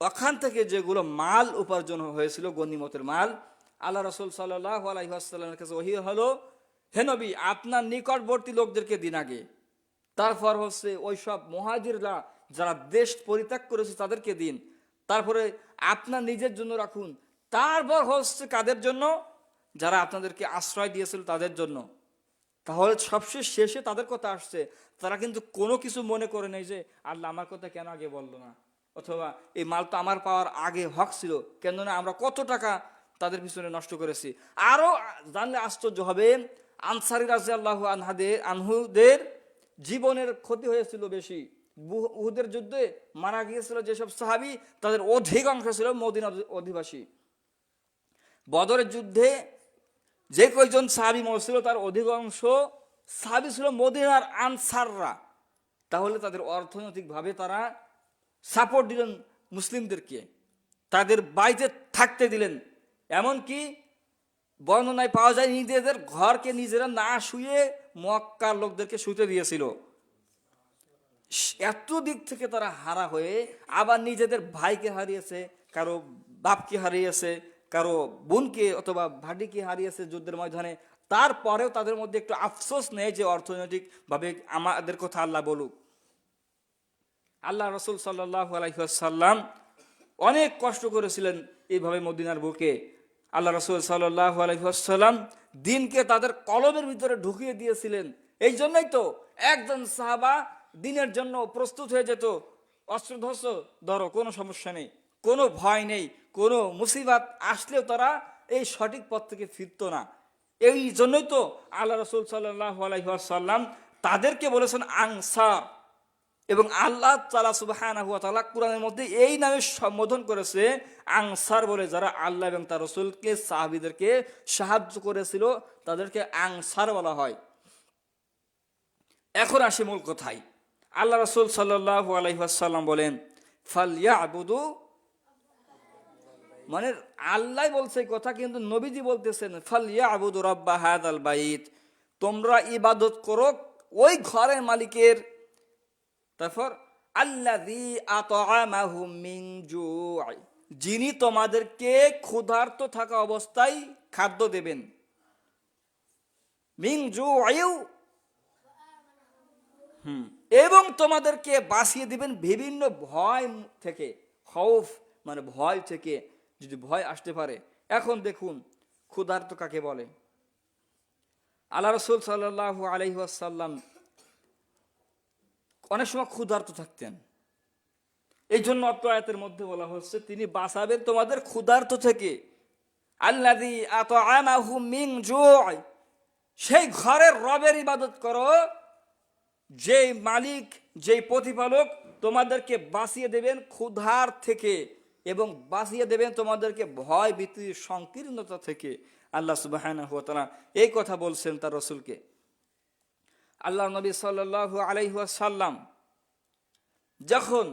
ওখান থেকে যেগুলো মাল উপার্জন হয়েছিল গনিমতের মাল, আল্লাহ রাসূল সাল্লাল্লাহু আলাইহি ওয়াসাল্লামের কাছে ওহী হলো, হে নবী আপনার নিকটবর্তী লোকদেরকে দিন আগে, তারপর হচ্ছে ওই সব মুহাজিররা যারা দেশ পরিত্যাগ করেছে তাদেরকে দিন, তারপরে আপনার নিজের জন্য রাখুন, তারপর হচ্ছে কাদের জন্য? যারা আপনাদেরকে আশ্রয় দিয়েছিল তাদের জন্য। তাহলে সবচেয়ে শেষে তাদের কথা আসছে। তারা কিন্তু কোনো কিছু মনে করে নেই যে আল্লাহ আমার কথা কেন আগে বললো না, অথবা এই মাল তো আমার পাওয়ার আগে হক ছিল, কেননা আমরা কত টাকা তাদের পিছনে নষ্ট করেছি। আরো জানলে আশ্চর্য হবে, আনসারী রাদিয়াল্লাহু আনহুদের জীবনের ক্ষতি হয়েছিল বেশি। উহুদের যুদ্ধে মারা গিয়েছিল যেসব সাহাবী, তাদের অধিকাংশ ছিল মদিনার অধিবাসী। বদরের যুদ্ধে যে কয়জন সাহাবী মরছিল তার অধিকাংশ সাহাবী ছিল মদিনার আনসাররা। তাহলে তাদের অর্থনৈতিকভাবে তারা সাপোর্ট দিলেন মুসলিমদেরকে, তাদের বাড়িতে থাকতে দিলেন। এমনকি বর্ণনায় পাওয়া যায় নিজেদের ঘরকে নিজেরা না শুয়ে মক্কার লোকদেরকে শুতে দিয়েছিল। এত দিক থেকে তারা হারা হয়ে আবার নিজেদের ভাইকে হারিয়েছে, কারো বাপকে হারিয়েছে, কারো বোনকে অথবা ভাটিকে হারিয়েছে যুদ্ধের ময়দানে। তারপরেও তাদের মধ্যে একটু আফসোস নেই যে অর্থনৈতিকভাবে আমাদের কথা আল্লাহ বলুক। আল্লাহ রাসূল সাল্লাল্লাহু আলাইহি ওয়াসাল্লাম অনেক কষ্ট করেছিলেন এইভাবে মদিনার বুকে। আল্লাহ রাসূল সাল্লাল্লাহু আলাইহি ওয়াসাল্লাম দিনকে তাদের কলবের ভিতরে ঢুকিয়ে দিয়েছিলেন। এই জন্যই তো একজন সাহাবা দিনের জন্য প্রস্তুত হয়ে যেত, অস্ত্রধ্বস্ত ধরো, কোনো সমস্যা নেই, কোনো ভয় নেই, কোনো মুসিবত আসলেও তারা এই সঠিক পথ থেকে ফিরত না। এই জন্যই তো আল্লাহ রাসূল সাল্লাল্লাহু আলাইহি ওয়াসাল্লাম তাদেরকে বলেছেন আনসার, এবং আল্লাহ তাআলা সুবহানাহু ওয়া তাআলা কোরআনের মধ্যে এই নামে সম্বোধন করেছে আনসার বলে। যারা আল্লাহ এবং তার রাসূলকে সাহাবীদেরকে সাহায্য করেছিল তাদেরকে আনসার বলা হয়। এখন আসি মূল কথায়। আল্লাহ রাসূল সাল্লাল্লাহু আলাইহি ওয়াসাল্লাম বলেন ফালইয়াবুদু, মানে আল্লাহ বলছে কথা, কিন্তু নবীজি বলতেছেন ফালইয়াবুদু রাব্বা হাযাল বাইত, তোমরা ইবাদত করো ওই ঘরের মালিকের। তারপর আল্লাযী আতআমাহুম মিন জু', যিনি তোমাদেরকে ক্ষুধার্ত থাকা অবস্থায় খাদ্য দেবেন। মিন জু'ইউ, এবং তোমাদেরকে বাঁচিয়ে দিবেন বিভিন্ন ভয় থেকে। খৌফ মানে ভয় থেকে, যদি ভয় আসতে পারে। এখন দেখুন ক্ষুধার্ত কাকে বলে। আল্লাহ রাসূল সাল্লাল্লাহু আলাইহি ওয়াসাল্লাম অনেক সময় ক্ষুধার্ত থাকতেন। এই জন্য অত্র আয়াতের মধ্যে বলা হচ্ছে তিনি বাঁচাবেন তোমাদের ক্ষুধার্ত থেকে। আল্লাযী আতআমাহুম মিন জু', সেই ঘরের রবের ইবাদত করো যেই মালিক, যেই প্রতিপালক তোমাদেরকে বাঁচিয়ে দেবেন ক্ষুধার থেকে। এবং বাঁচিয়ে দেবেন তোমাদেরকে ভয় ভীতির সংকীর্ণতা থেকে। আল্লাহ সুবহানাহু ওয়া তাআলা এই কথা বলছেন তার রাসূলকে। আল্লাহ নবী সাল্লাল্লাহু আলাইহি ওয়াসাল্লাম যখন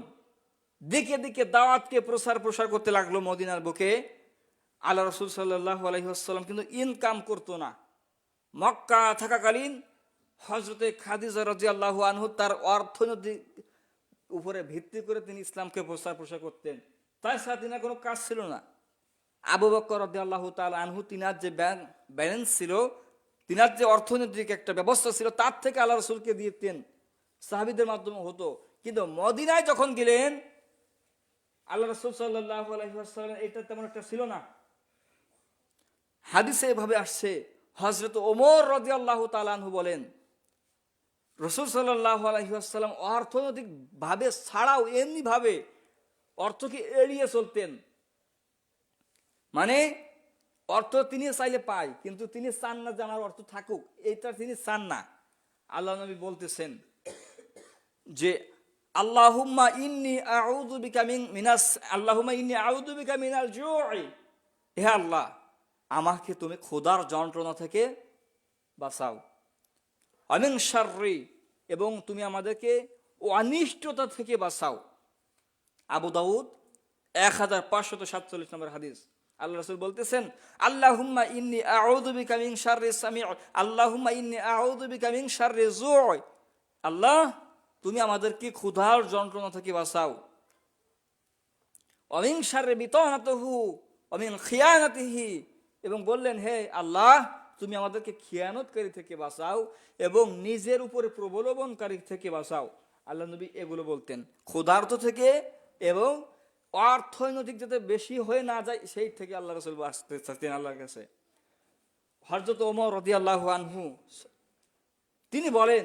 দিকে দিকে দাওয়াতকে প্রসার করতে লাগলো মদিনার বুকে, আল্লাহ রাসূল সাল্লাল্লাহু আলাইহি ওয়াসাল্লাম কিন্তু ইনকাম করতো না। মক্কা থাকাকালীন হযরতে খাদিজা রাদিয়াল্লাহু আনহু তার অর্থনৈতিক উপরে ভিত্তি করে তিনি ইসলামকে প্রসার করতেন। তাই ছাড়া তিনার কোনো কাজ ছিল না। আবু বকর রাদিয়াল্লাহু তাআলা আনহু তিনার যে ব্যালেন্স ছিল, তিনার যে অর্থনৈতিক একটা ব্যবস্থা ছিল, তার থেকে আল্লাহ রাসূলকে দিতেন, সাহাবীদের মাধ্যমে হতো। কিন্তু মদিনায় যখন গেলেন আল্লাহ রাসূল সাল্লাল্লাহু আলাইহি ওয়াসাল্লাম এটা তেমন একটা ছিল না। হাদিসে এভাবে আসছে, হযরত ওমর রাদিয়াল্লাহু তাআলা আনহু বলেন, রাসূল সাল্লাল্লাহু আলাইহি ওয়াসাল্লাম অর্থনৈতিক ভাবে ছাড়াও এমনি ভাবে অর্থকে এড়িয়ে চলতেন। মানে অর্থ তিনি চাইলে পায়, কিন্তু তিনি চান না যে আমার অর্থ থাকুক, এইটা তিনি চান না। আল্লাহ নবী বলতেছেন যে আল্লাহুম্মা ইন্নী আউযু বিকা মিনাল জুই, হে আল্লাহ আমাকে তুমি ক্ষুধার যন্ত্রণা থেকে বাঁচাও, অমিন শাররি, এবং তুমি আমাদেরকে অনিষ্টতা থেকে বাঁচাও। আবু দাউদ 1547 নম্বর হাদিস। আল্লাহ রাসূল বলতেছেন আল্লাহুম্মা ইন্নী আউযু বিকা মিন শাররি সামি', আল্লাহুম্মা ইন্নী আউযু বিকা মিন শাররি জুই, আল্লাহ তুমি আমাদেরকে ক্ষুধার যন্ত্রণা থেকে বাঁচাও, অমিন শাররি বিতানাতিহি অমিন খিয়ানাতিহি, এবং বললেন হে আল্লাহ তুমি আমাদেরকে খিয়ানতকারী থেকে বাঁচাও এবং নিজের উপরে প্রবলবনকারী থেকে বাঁচাও। আল্লাহ নবী এগুলো বলতেন ক্ষুধার্ত থেকে এবং অর্থনৈতিক যাতে বেশি হয়ে না যায় সেই থেকে আল্লাহ রাসূল বাঁচতে চাইতেন আল্লাহর কাছে। হযরত ওমর রাদিয়াল্লাহু আনহু তিনি বলেন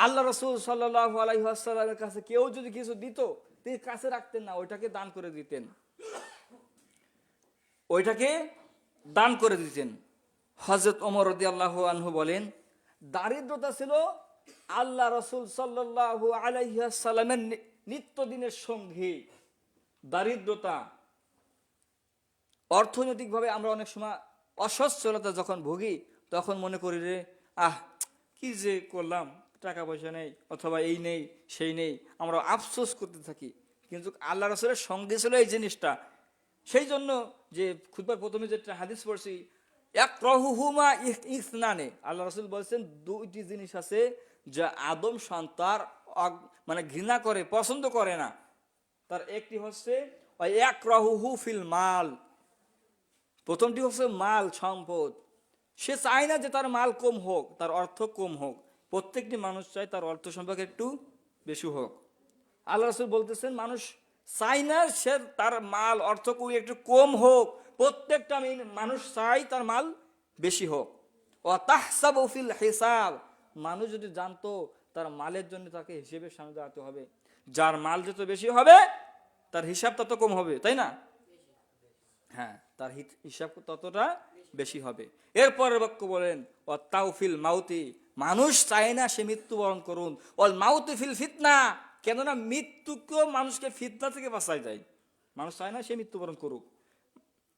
আল্লাহ রাসূল সাল্লাল্লাহু আলাইহি ওয়াসাল্লামের কাছে কেউ যদি কিছু দিত তিনি কাছে রাখতেন না, ওইটাকে দান করে দিতেন, ওইটাকে দান করে দিতেন। হযরত ওমর রাদিয়াল্লাহু আনহু বলেন দারিদ্রতা ছিল আল্লাহ রাসূল সাল্লাল্লাহু আলাইহি ওয়াসাল্লামের নিত্যদিনের সঙ্গী। দারিদ্রতা, অর্থনৈতিকভাবে আমরা অনেক সময় অসচ্ছলতা যখন ভুগি তখন মনে করি রে কি যে করলাম, টাকা পয়সা নেই অথবা এই নেই সেই নেই, আমরা আফসোস করতে থাকি। কিন্তু আল্লাহ রাসূলের সঙ্গে ছিল এই জিনিসটা। সেই জন্য যে খুতবার প্রথমে যেটা হাদিস পড়ছি ইয়াকরাহুহুমা ইসনানে, আল্লাহ রাসূল বলেছেন দুইটি জিনিস আছে যা আদম সন্তান মানে ঘৃণা করে, পছন্দ করে না। তার একটি হচ্ছে ইয়াকরাহুহু ফিল মাল, প্রথমটি হচ্ছে মাল সম্পদ। সে চায় না যে তার মাল কম হোক, তার অর্থ কম হোক। প্রত্যেকটি মানুষ চায় তার অর্থ সম্পর্কে একটু বেশি হোক। আল্লাহ রাসূল বলতেছেন মানুষ চায় না সে তার মাল অর্থ একটু কম হোক, প্রত্যেকটা মানুষ চায় তার মাল বেশি হোক। ও তাহসাবু ফিল হিসাব, মানুষ যদি জানতো তার মালের জন্য তাকে হিসেবের সামনে দাঁড়াতে হবে। যার মাল যত বেশি হবে তার হিসাব তত কম হবে, তাই না? হ্যাঁ, তার হিসাব ততটা বেশি হবে। এরপরের বাক্য বলেন ও তাওফিল মাউতি, মানুষ চায় না সে মৃত্যুবরণ করুন। ওয়াল মাউতি ফিল ফিতনা, কেননা মৃত্যুকেও মানুষকে ফিতনা থেকে বাঁচায় যায়, মানুষ চায় না সে মৃত্যুবরণ করুক।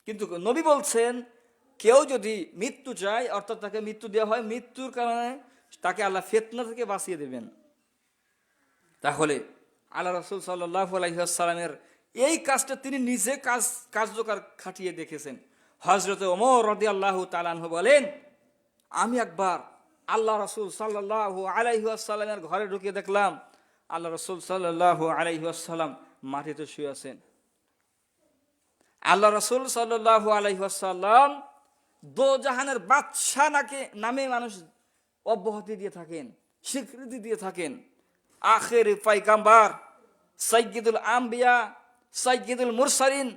কিন্তু নবী বলছেন কেউ যদি মৃত্যু চায় অর্থাৎ তাকে মৃত্যু দেওয়া হয়, মৃত্যুর কারণে তাকে আল্লাহ ফিতনা থেকে বাঁচিয়ে দেবেন। তাহলে আল্লাহ রাসূল সাল্লাল্লাহু আলাইহি ওয়াসাল্লামের এই কাজটা তিনি নিজে কার্যকর খাটিয়ে দেখেছেন। হযরত ওমর রাদিয়াল্লাহু তাআলা আনহু বলেন আমি একবার আল্লাহ রাসূল সাল্লাল্লাহু আলাইহি ওয়াসাল্লামের ঘরে ঢুকে দেখলাম আল্লাহ রাসূল সাল্লাল্লাহু আলাইহি ওয়াসাল্লাম মাটিতে শুয়ে আছেন। আল্লাহ রাসূল সাল্লাল্লাহু আলাইহি ওয়াসাল্লাম দোজাহানের বাদশা নামে মানুষ অব্যাহতি দিয়ে থাকেন, স্বীকৃতি দিয়ে থাকেন। আখির পয়গম্বর, সাইয়্যিদুল আম্বিয়া, সাইয়্যিদুল মুরসালিন,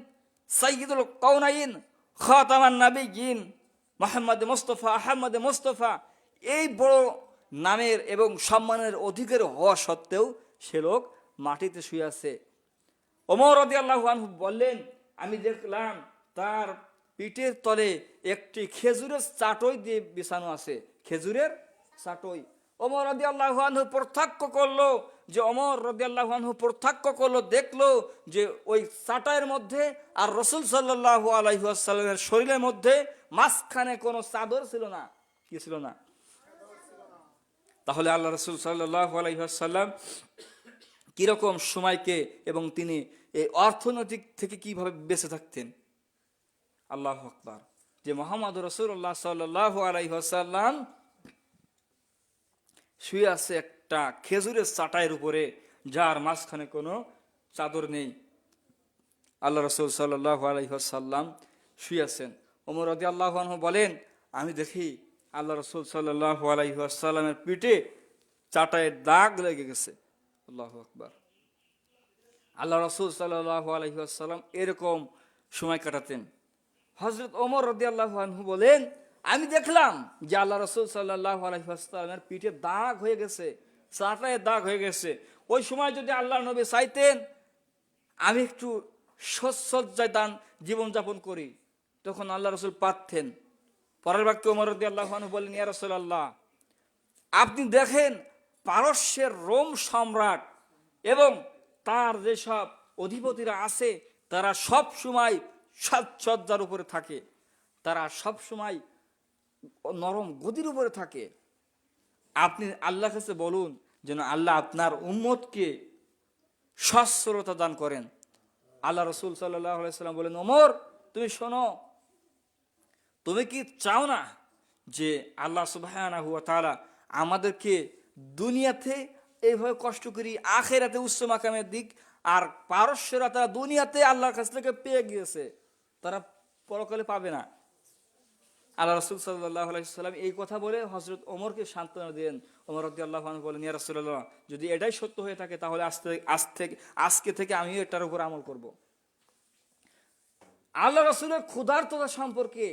সাইয়্যিদুল কাউনাইন, খাতামান নবিয়্যিন মুহাম্মদ মুস্তাফা, আহমদ মুস্তাফা, এই বড় নামের এবং সম্মানের অধিকারী হওয়া সত্ত্বেও সে লোক মাটিতে শুয়ে আছে। ওমর রাদিয়াল্লাহু আনহু বললেন আমি দেখলাম তার পিঠের তলে একটি খেজুরের চাটই দিয়ে বিছানো আছে, খেজুরের চাটই। ওমর রাদিয়াল্লাহু আনহু প্রত্যক্ষ করলো যে ওমর রাদিয়াল্লাহু আনহু প্রত্যক্ষ করলো, দেখলো যে ওই চাটাইয়ের মধ্যে আর রাসূল সাল্লাল্লাহু আলাইহি ওয়াসাল্লামের শরীরের মধ্যে মাঝখানে কোনো চাদর ছিল না। কি ছিল না? তাহলে আল্লাহ রাসূল সাল্লাল্লাহু আলাইহি ওয়াসাল্লাম কিরকম সময়কে এবং তিনি এই অর্থনৈতিক থেকে কিভাবে বেঁচে থাকতেন। আল্লাহু আকবার। যে মুহাম্মদ রাসূলুল্লাহ সাল্লাল্লাহু আলাইহি ওয়াসাল্লাম শুয়ে আছে একটা খেজুরের চাটাইয়ের উপরে, যার মাঝখানে কোনো চাদর নেই। আল্লাহ রাসূল সাল্লাল্লাহু আলাইহি ওয়াসাল্লাম শুয়ে আছেন। ওমর রাদিয়াল্লাহু আনহু বলেন, আমি দেখি আল্লাহ রাসূল সাল্লাল্লাহু আলাইহি ওয়াসাল্লামের পিঠে চাটাইয়ের দাগ লেগে গেছে। আল্লাহু আকবার। আল্লাহ রাসূল সাল্লাল্লাহু আলাইহি ওয়াসাল্লাম এরকম সময় কাটাতেন। হযরত ওমর রাদিয়াল্লাহু আনহু বলেন, আমি দেখলাম যে আল্লাহ রাসূল সাল্লাল্লাহু আলাইহি ওয়াসাল্লামের পিঠে দাগ হয়ে গেছে, চাটাইয়ের দাগ হয়ে গেছে। ওই সময় যদি আল্লাহর নবী চাইতেন আমি একটু সচ্ছলতায় দান জীবনযাপন করি, তখন আল্লাহ রাসূল পারতেন। পরের বাক্যে ওমর রাদিয়াল্লাহু আনহু বলেন, ইয়া রাসূলুল্লাহ, আপনি দেখেন পারস্যের রোম সম্রাট এবং তার যেসব অধিপতিরা আছে তারা সব সময় সাজসজ্জার উপরে থাকে, তারা সব সময় নরম গদির উপরে থাকে। আপনি আল্লাহর কাছে বলুন যেন আল্লাহ আপনার উম্মতকে সচ্ছলতা দান করেন। আল্লাহ রাসূল সাল্লাল্লাহু আলাইহি ওয়াসাল্লাম বলেন, ওমর তুমি শোনো, তুমি কি চাও না যে আল্লাহ সুবহানাহু ওয়া তাআলা আমাদেরকে দুনিয়াতে এইভাবে কষ্ট করি, আখিরাতে উচ্চ মাকামের দিক, আর পারস্যরা তারা দুনিয়াতে আল্লাহর কাছ থেকে পেয়ে গিয়েছে, তারা পরকালে পাবে না। আল্লাহ রাসূল সাল্লাল্লাহু আলাইহি ওয়াসাল্লাম এই কথা বলে হযরত ওমরকে সান্ত্বনা দেন। ওমর রাদিয়াল্লাহু আনহু বলেন, ইয়া রাসূলুল্লাহ, যদি এটাই সত্য হয়ে থাকে তাহলে আজকে থেকে আমিও এটার উপর আমল করব। আল্লাহ রাসূলের ক্ষুধার্ততা সম্পর্কে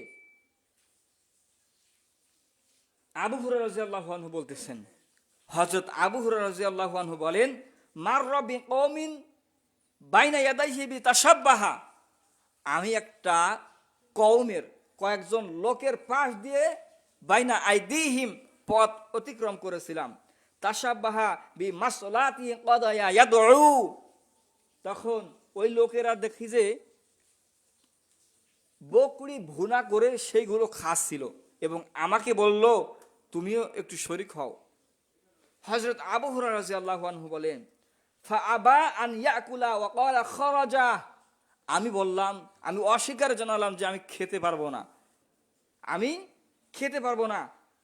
আবু হুরায়রা রাদিয়াল্লাহু আনহু বলতেছেন, হযরত আবু হুরায়রা রাদিয়াল্লাহু আনহু বলেন, মাররা বিকওমিন বাইনা ইয়াদাইহি বিতাশাব্বাহা, আমি একটা কওমের কয়েকজন লোকের পাশ দিয়ে বাইনা আইদিহিম পথ অতিক্রম করেছিলাম, তাশাব্বাহা বিমাসলাতি কদায়া ইয়াদউ, তখন ওই লোকেরা দেখি যে বকরি ভুনা করে সেইগুলো খাচ্ছিল এবং আমাকে বলল তুমিও একটু শরীক হও। হযরত আবু হুরায়রা রাদিয়াল্লাহু আনহু বলেন, ফাআবা আন ইয়াকুলা ওয়া ক্বালা খারাজা, আমি বললাম, আমি অস্বীকার জানালাম যে আমি খেতে পারবো না, আমি খেতে পারবো না,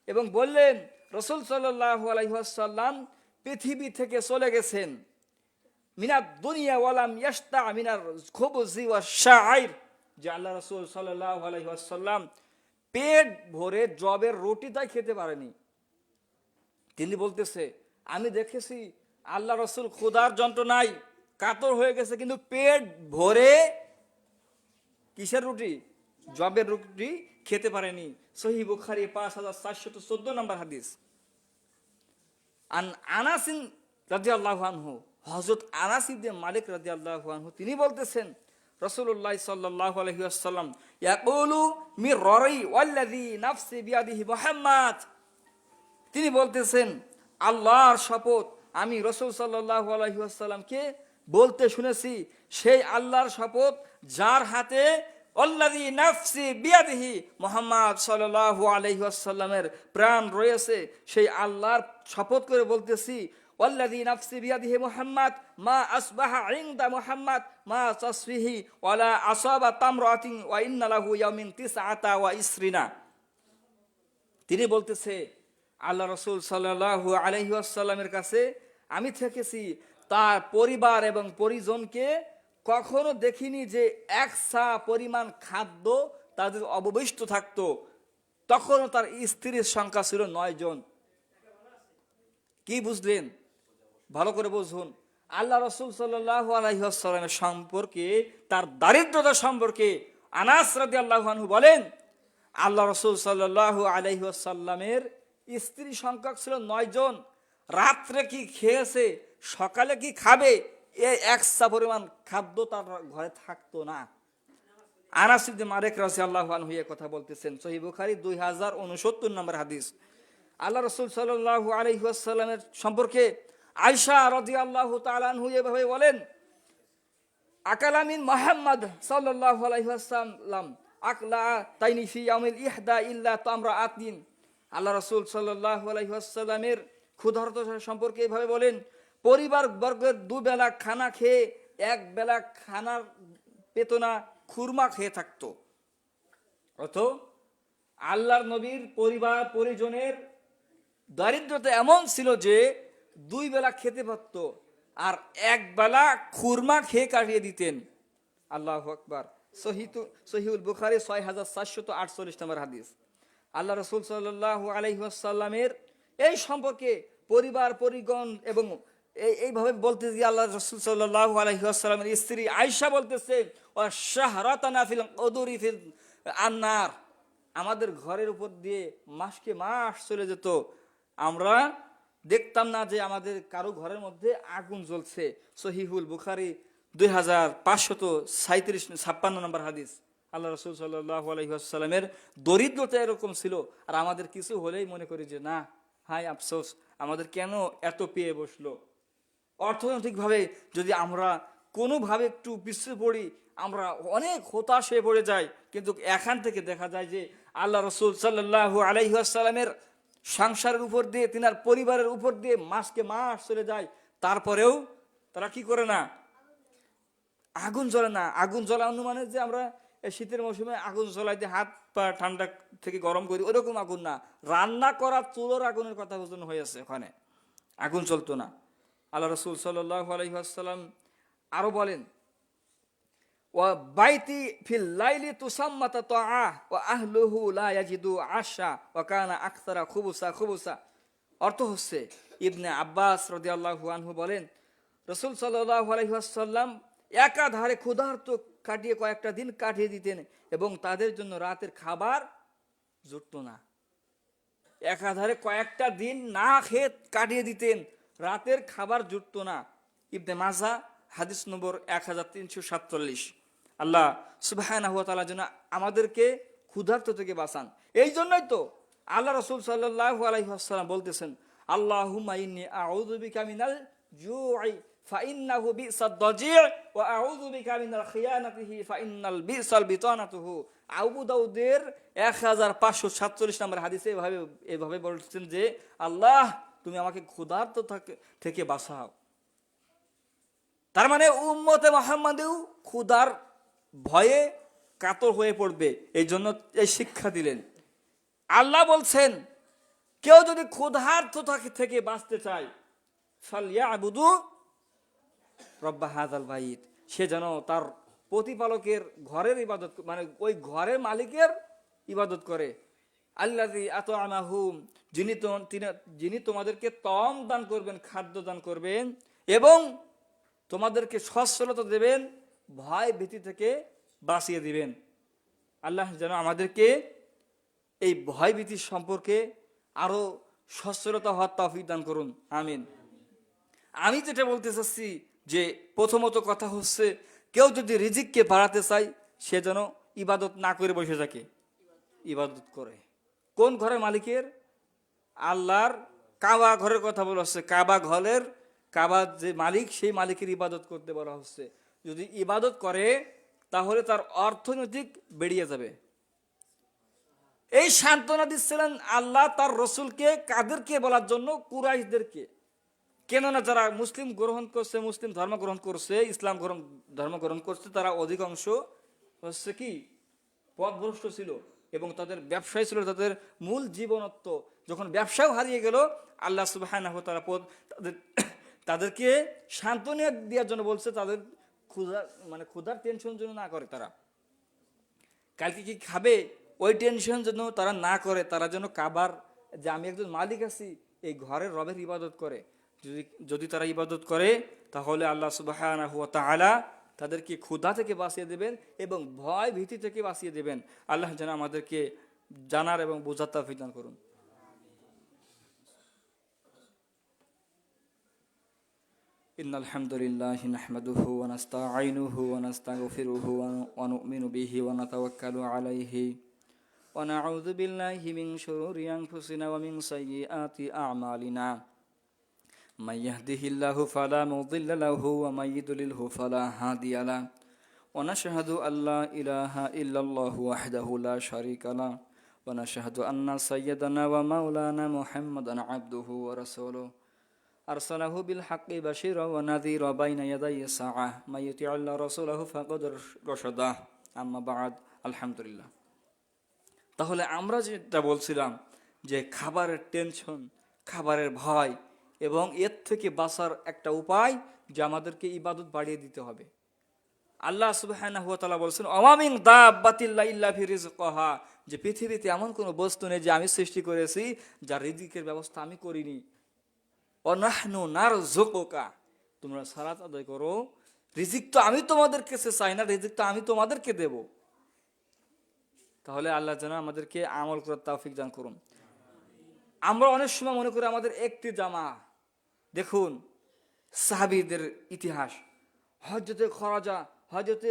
এবং বললেন রাসূল সাল্লাল্লাহু আলাইহি ওয়াসাল্লাম পৃথিবী থেকে চলে গেছেন, মিনাদ দুনিয়া ওয়ালাম ইয়াশতা মিনার খুবজি ওয়াশ শাইর, যে আল্লাহ রাসূল সাল্লাল্লাহু আলাইহি ওয়াসাল্লাম পেট ভরে জবের রুটি তাই খেতে পারেনি। তিনি বলতেছে, আমি দেখেছি আল্লাহ রাসূল ক্ষুধার যন্ত্রণায় কাতর হয়ে গেছে, কিন্তু পেট ভরে কিসের রুটি? জবের রুটি খেতে পারেনি। সহিহ বুখারী 5414 নম্বর হাদিস। আনাস রাদিয়াল্লাহু আনহু, হযরত আনাস ইবনে মালিক রাদিয়াল্লাহু আনহু তিনি বলতেছেন, রাসূলুল্লাহ সাল্লাল্লাহু আলাইহি ওয়াসাল্লাম ইয়াকুলু মিররি ওয়াল্লাযী নাফসি বিয়াদিহি মুহাম্মদ, তিনি বলতেছেন আল্লাহর শপথ, আমি রাসূল সাল্লাল্লাহু আলাইহি ওয়াসাল্লামকে বলতে শুনেছি, সেই আল্লাহর শপথ যার হাতে আল্লাযী নাফসি বিয়াদিহি মুহাম্মদ সাল্লাল্লাহু আলাইহি ওয়াসাল্লামের প্রাণ রয়েছে, সেই আল্লাহর শপথ করে বলতেছি, ওয়াল্লাযী নাফসি বিয়াদিহি মুহাম্মদ মা আসবাহা ইনদা মুহাম্মদ মা তাসফিহি ওয়ালা আসাবা তামরাতিন ওয়া ইন্না লাহু ইয়াউমিন তিসআতা ওয়া ইসরিনা। তিনি বলতেছে আল্লাহ রাসূল সাল্লাল্লাহু আলাইহি ওয়াসাল্লামের কাছে আমি থেকেছি, তার পরিবার এবং পরিজনকে কখনো দেখিনি যে এক সা পরিমাণ খাদ্য তাদের অবশিষ্ট থাকতো। তখনও তার স্ত্রীর সংখ্যা ছিল 9 জন। কি বুঝলেন? ভালো করে বুঝুন। আল্লাহ রাসূল সাল্লাল্লাহু আলাইহি ওয়াসাল্লামের সম্পর্কে, তার দারিদ্রতা সম্পর্কে আনাস রাদিয়াল্লাহু আনহু বলেন, আল্লাহ রাসূল সাল্লাল্লাহু আলাইহি ওয়াসাল্লামের স্ত্রী সংখ্যা ছিল 9 জন। রাত্রে কি খেয়েছে, সকালে কি খাবে, এই একসা পরিমাণ খাদ্য তার ঘরে থাকতো না। আনাস ইবনে মালিক রাদিয়াল্লাহু আনহু এই কথা বলতেছেন, সহিহ বুখারী 2069 নম্বর হাদিস। আল্লাহ রাসূল সাল্লাল্লাহু আলাইহি ওয়াসাল্লামের সম্পর্কে আয়েশা রাদিয়াল্লাহু তাআলা আনহু এভাবে বলেন, আকালামিন মুহাম্মদ সাল্লাল্লাহু আলাইহি ওয়াসাল্লাম আকলা তাইনি ফি ইয়াউমিল ইহদা ইল্লা তামরাআতিন। আল্লাহ রাসূল সাল্লাল্লাহু আলাইহি ওয়াসাল্লামের ক্ষুধার্ততা সম্পর্কে এভাবে বলেন, পরিবার বর্গের দুবেলা খানা খেয়ে এক বেলা খানার পেত না, খুরমা খেয়ে থাকতো। অত আল্লাহর নবীর পরিবার পরিজনের দারিদ্রতা এমন ছিল যে দুই বেলা খেতে পারত আর এক বেলা খুরমা খেয়ে কাটিয়ে দিতেন। আল্লাহু আকবার। সহিহুল বুখারী ৬৪৪৮ নম্বর হাদিস। আল্লাহ রাসূল সাল্লাল্লাহু আলাইহি ওয়াসাল্লামের এই সম্পর্কে পরিবার পরিগণ এবং এইভাবে বলতে গিয়ে আল্লাহ রাসূল সাল্লাল্লাহু আলাইহি ওয়াসাল্লামের স্ত্রী আয়েশা বলতেছে, ওয়া শাহরাতানা ফিল উদুরি ফিল আন্নার, আমাদের ঘরের উপর দিয়ে মাসকে মাস চলে যেত, আমরা দেখতাম না যে আমাদের কারো ঘরের মধ্যে আগুন জ্বলছে। সহিহুল বুখারী 2556 নম্বর হাদিস। আল্লাহ রাসূল সাল্লাল্লাহু আলাইহি ওয়াসাল্লামের দরিদ্রতা এরকম ছিল, আর আমাদের কিছু হলেই মনে করি যে না, হায় আফসোস, আমাদের কেন এত পেয়ে বসলো। অর্থনৈতিকভাবে যদি আমরা কোনোভাবে একটু পিছিয়ে পড়ি, আমরা অনেক হতাশ হয়ে পড়ে যাই। কিন্তু এখান থেকে দেখা যায় যে আল্লাহ রাসূল সাল্লাল্লাহু আলাইহি ওয়াসাল্লামের সংসারের উপর দিয়ে, তিনার পরিবারের উপর দিয়ে মাসকে মাস চলে যায়, তারপরেও তারা কি করে না, আগুন জ্বলে না। আগুন জ্বলানো মানে যে আমরা শীতের মৌসুমে আগুন জ্বলাইতে হাত পা ঠান্ডা থেকে গরম করি, ওরকম আগুন না, রান্না করা চুলোর আগুনের কথা বোঝানো হয়েছে, ওখানে আগুন চলতো না। আল্লাহ রাসূল সাল্লাল্লাহু আলাইহি ওয়াসাল্লাম আরো বলেন, ওয়া বাইতি ফিল লাইলি তুসাম্মাতা তাআ ওয়া আহলুহু লা ইয়াজিদু আশা ওয়া কানা আকসারা খুবুসা। অর্থ হচ্ছে, ইবনে আব্বাস রাদিয়াল্লাহু আনহু বলেন, রাসূল সাল্লাল্লাহু আলাইহি ওয়াসাল্লাম একাধারে ক্ষুধার্ত কাটিয়ে কয়েকটা দিন কাটিয়ে দিতেন এবং তাদের জন্য রাতের খাবার জুটতো না। একাধারে কয়েকটা দিন না খেয়ে কাটিয়ে দিতেন, রাতের খাবার জুটতো না। ইবনে মাজাহ হাদিস নম্বর 1347। আল্লাহ সুবহানাহু ওয়া তাআলা যেন আমাদেরকে ক্ষুধার্ত থেকে বাঁচান। এই জন্যই তো আল্লাহ রাসূল সাল্লাল্লাহু আলাইহি ওয়াসাল্লাম বলতেছেন, আল্লাহুম্মা ইন্নী আউযু বিকা মিনাল জুই ফাইন্নাহু বিসাদ দাজি' ওয়া আউযু বিকা মিনাল খিয়ানাতিহি ফাইন্নাল বিসাল বিতানাতুহু। আবু দাউদের 1547 নম্বর হাদিসে এভাবে বলছেন যে, আল্লাহ তুমি আমাকে ক্ষুধার্ত থেকে বাঁচাও। তার মানে উম্মতে মুহাম্মাদেও ক্ষুধার ভয়ে কাতর হয়ে পড়বে, এই জন্য এই শিক্ষা দিলেন। আল্লাহ বলছেন, কেউ যদি ক্ষুধার্ত থেকে বাঁচতে চায়, ফালইয়াবুদু রব্বা হাযাল বাইত, সে যেন তার প্রতিপালকের ঘরের ইবাদত, মানে ওই ঘরের মালিকের ইবাদত করে। আল্লাযী আত'আমাহুম, যিনি তোমাদেরকে তম দান করবেন, খাদ্য দান করবেন এবং তোমাদেরকে সচ্ছলতা দেবেন, ভয় ভীতি থেকে বাঁচিয়ে দিবেন। আল্লাহ যেন আমাদেরকে এই ভয় ভীতির সম্পর্কে আরো সচ্ছলতা হওয়ার তৌফিক দান করুন, আমিন। আমি যেটা বলতে চাচ্ছি যে প্রথমত কথা হচ্ছে, কেউ যদি রিজিককে বাড়াতে চায়, সে যেন ইবাদত না করে বসে থাকে, ইবাদত করে। কোন ঘরের মালিকের? আল্লাহর কাবা ঘরের কথা বলা হচ্ছে। কাবা যে মালিক, সেই মালিকের ইবাদত করতে বলা হচ্ছে। যদি ইবাদত করে তাহলে তার অর্থনৈতিক বেরিয়ে যাবে। এই সান্ত্বনা দিচ্ছিলেন আল্লাহ তার রসুলকে, কাদেরকে বলার জন্য? কুরাইশদেরকে। কেননা যারা মুসলিম গ্রহণ করছে, মুসলিম ধর্ম গ্রহণ করছে, ইসলাম ধর্ম গ্রহণ করছে, তারা অধিকাংশ হচ্ছে কি পথভ্রষ্ট ছিল এবং তাদের ব্যবসায় ছিল তাদের মূল জীবনত্ব। যখন ব্যবসাও হারিয়ে গেল, আল্লাহ সুবহানাহু ওয়া তাআলা তাদেরকে সান্ত্বনা দেওয়ার জন্য বলছে, তাদের ক্ষুধার টেনশন যেন না করে, তারা কালকে কি খাবে ওই টেনশন যেন তারা না করে, তারা যেন কাবার যে আমি একজন মালিক আছি, এই ঘরের রবের ইবাদত করে। যদি তারা ইবাদত করে তাহলে আল্লাহ সুবহানাহু ওয়া তাআলা তাদেরকে ক্ষুধা থেকে বাঁচিয়ে দেবেন এবং ভয় ভীতি থেকে বাঁচিয়ে দেবেন। আল্লাহ যেন আমাদেরকে জানার এবং বোঝার তৌফিক দান করুন। ইন্নাল হামদুলিল্লাহি নাহমাদুহু ওয়া নাস্তাঈনুহু ওয়া নাস্তাগফিরুহু ওয়া নু'মিনু বিহি ওয়া নাতাওয়াক্কালু আলাইহি ওয়া নাউযু বিল্লাহি মিন শুরুরি আনফুসিনা ওয়া মিন সাইয়্যিআতি আ'মালিনা। من يهده الله فلا مضل له ومن يضلله فلا هادي له ونشهد أن لا إله إلا الله وحده لا شريك له ونشهد أن سيدنا ومولانا محمدا عبده ورسوله أرسله بالحق بشيرا ونذيرا بين يدي الساعة من يطع الله رسوله فقد رشد أما بعد الحمد لله তাহলে আমরা যেটা বলছিলাম যে খাবারের টেনশন, খাবারের ভয় এবং এর থেকে বাঁচার একটা উপায় যে আমাদেরকে ইবাদত বাড়িয়ে দিতে হবে। আল্লাহ সুবহানাহু ওয়া তাআলা বলেছেন ওয়া মিন দাব্বাতিন ইল্লা ফি রিজকিহা, যে পৃথিবীতে এমন কোনো বস্তু নেই যে আমি সৃষ্টি করেছি যার রিজিকের ব্যবস্থা আমি করিনি। ওয়া নাহনু নারযুকুকা, তোমরা সালাত আদায় করো, রিজিক তো আমি তোমাদের কাছে চাই না, রিজিক তো আমি তোমাদেরকে দেব। তাহলে আল্লাহ যেন আমাদেরকে আমল করার তৌফিক দান করুন। আমরা অনেক সময় মনে করি আমাদের একটি জামা। দেখুন সাহাবীদের ইতিহাস, হযরতে খরাজা, হযরতে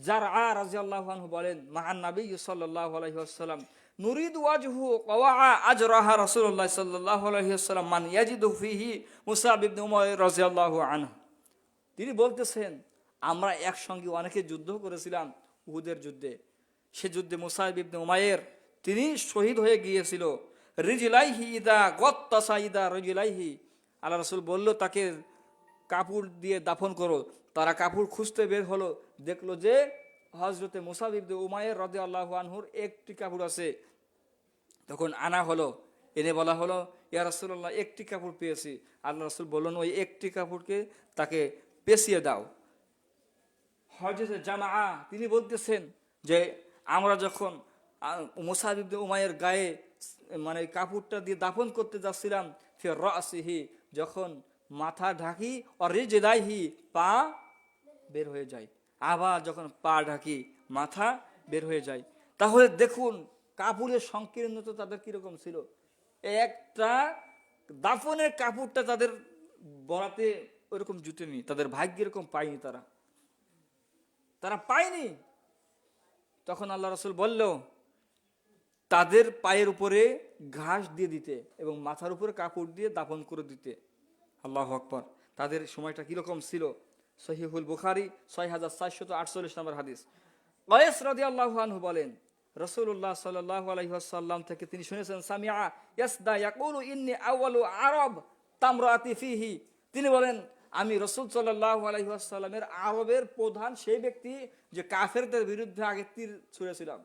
জারআ রাদিয়াল্লাহু আনহু বলেন মহান নবী সাল্লাল্লাহু আলাইহি ওয়াসাল্লাম নুরিদু ওয়াজহু ওয়া আজরাহা রাসূলুল্লাহ সাল্লাল্লাহু আলাইহি ওয়াসাল্লাম মান ইয়াজিদু ফিহি মুসাব ইবনে উমাইর রাদিয়াল্লাহু আনহু। তিনি বলতেছেন আমরা একসঙ্গে অনেকে যুদ্ধ করেছিলাম উহুদের যুদ্ধে। সে যুদ্ধে মুসাব ইবনে উমাইর তিনি শহীদ হয়ে গিয়েছিল। রিজলাইহি ইদা গত্তাসা ইদা রিজলাইহি, আল্লাহ রাসূল বলল তাকে কাপড় দিয়ে দাফন করো। তারা কাপড় খুঁজতে বের হলো, দেখলো যে হযরতে মুসাব ইবনে উমাইর রাদিয়াল্লাহু আনহুর একটি কাপড় আছে। তখন আনা হলো, এনে বলা হলো ইয়া রাসূলুল্লাহ একটি কাপড় পেয়েছি। আল্লাহ রাসূল বললেন ওই একটি কাপড়কে তাকে পেঁচিয়ে দাও। হযরতে জামাআ তিনি বলতেছেন যে আমরা যখন মুসাব ইবনে উমাইর গায়ে মানে কাপড়টা দিয়ে দাফন করতে যাচ্ছিলাম, ফির রাসিহি, যখন মাথা ঢাকি, আর রিজলাইহি পা বের হয়ে যায়, আবার যখন পা ঢাকি মাথা বের হয়ে যায়। তাহলে দেখুন কাপড়ের সংকীর্ণতা তাদের কিরকম ছিল। একটা দাফনের কাপড়টা তাদের বরাতে ওইরকম জুটেনি, তাদের ভাগ্য এরকম পায়নি, তারা পায়নি। তখন আল্লাহ রাসূল বলল তাদের পায়ের উপরে ঘাস দিয়ে দিতে এবং মাথার উপরে কাপড় দিয়ে দাফন করে দিতে। আল্লাহু আকবার। তাদের সময়টা কিরকম ছিল। সহিহুল বুখারী 6448 নম্বর হাদিস। কায়েস রাদিয়াল্লাহু আনহু বলেন রাসূলুল্লাহ সাল্লাল্লাহু আলাইহি ওয়াসাল্লাম থেকে তিনি শুনেছেন সামিআ ইয়াসদা ইয়াকুলু ইন্নী আউয়ালু আরব তামরাতি ফিহি, তিনি বলেন আমি রাসূল সাল্লাল্লাহু আলাইহি ওয়াসাল্লামের আরবের প্রধান সেই ব্যক্তি যে কাফেরদের বিরুদ্ধে আগে তীর ছুঁড়েছিলাম,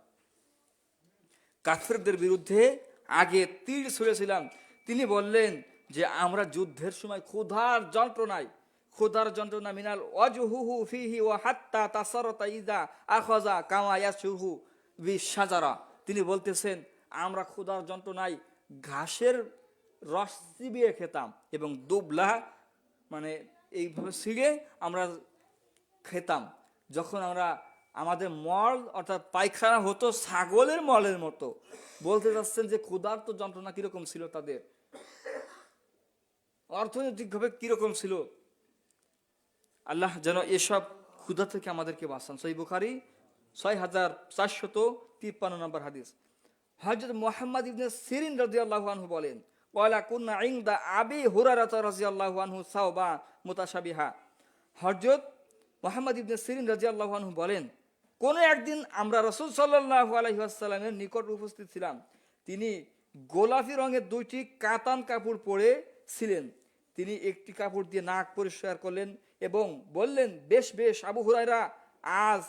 কাফেরদের বিরুদ্ধে আগে তীর ছুঁড়েছিলাম। তিনি বললেন যে আমরা যুদ্ধের সময় ক্ষুধার যন্ত্রণা মিনাল ওয়াজহুহু ফিহি ওয়া হাত্তা তাসারতা ইযা আখাযা কামা ইয়াসুহু বিশাজারা, তিনি বলতেছেন আমরা ক্ষুধার যন্ত্রণায় ঘাসের রস চিবিয়ে খেতাম এবং দুবলা মানে এইভাবে ছিঁড়ে আমরা খেতাম। যখন আমাদের মল অর্থাৎ পায়খানা হতো ছাগলের মলের মতো। বলতে যাচ্ছেন যে ক্ষুধার তো যন্ত্রণা কিরকম ছিল, তাদের অর্থনৈতিকভাবে কিরকম ছিল। আল্লাহ যেন এসব ক্ষুধা থেকে আমাদেরকে বাঁচান। সহিহ বুখারী 6453 নম্বর হাদিস। হযরত মুহাম্মদ ইবনে সিরিন রাদিয়াল্লাহু আনহু বলেন ওয়ালা কুননা ইনদা আবি হুরায়রা রাদিয়াল্লাহু আনহু সাওবা মুতাশাবিহা। হযরত মুহাম্মদ ইবনে সিরিন রাদিয়াল্লাহু আনহু বলেন কোন একদিন আমরা রাসূল সাল্লাল্লাহু আলাইহি ওয়াসাল্লামের নিকট উপস্থিত ছিলাম। তিনি গোলাপি রঙের দুইটি কাতান কাপড় পরে ছিলেন। তিনি একটি কাপড় দিয়ে নাক পরিষ্কার করলেন এবং বললেন বেশ বেশ আবু হুরায়রা, আজ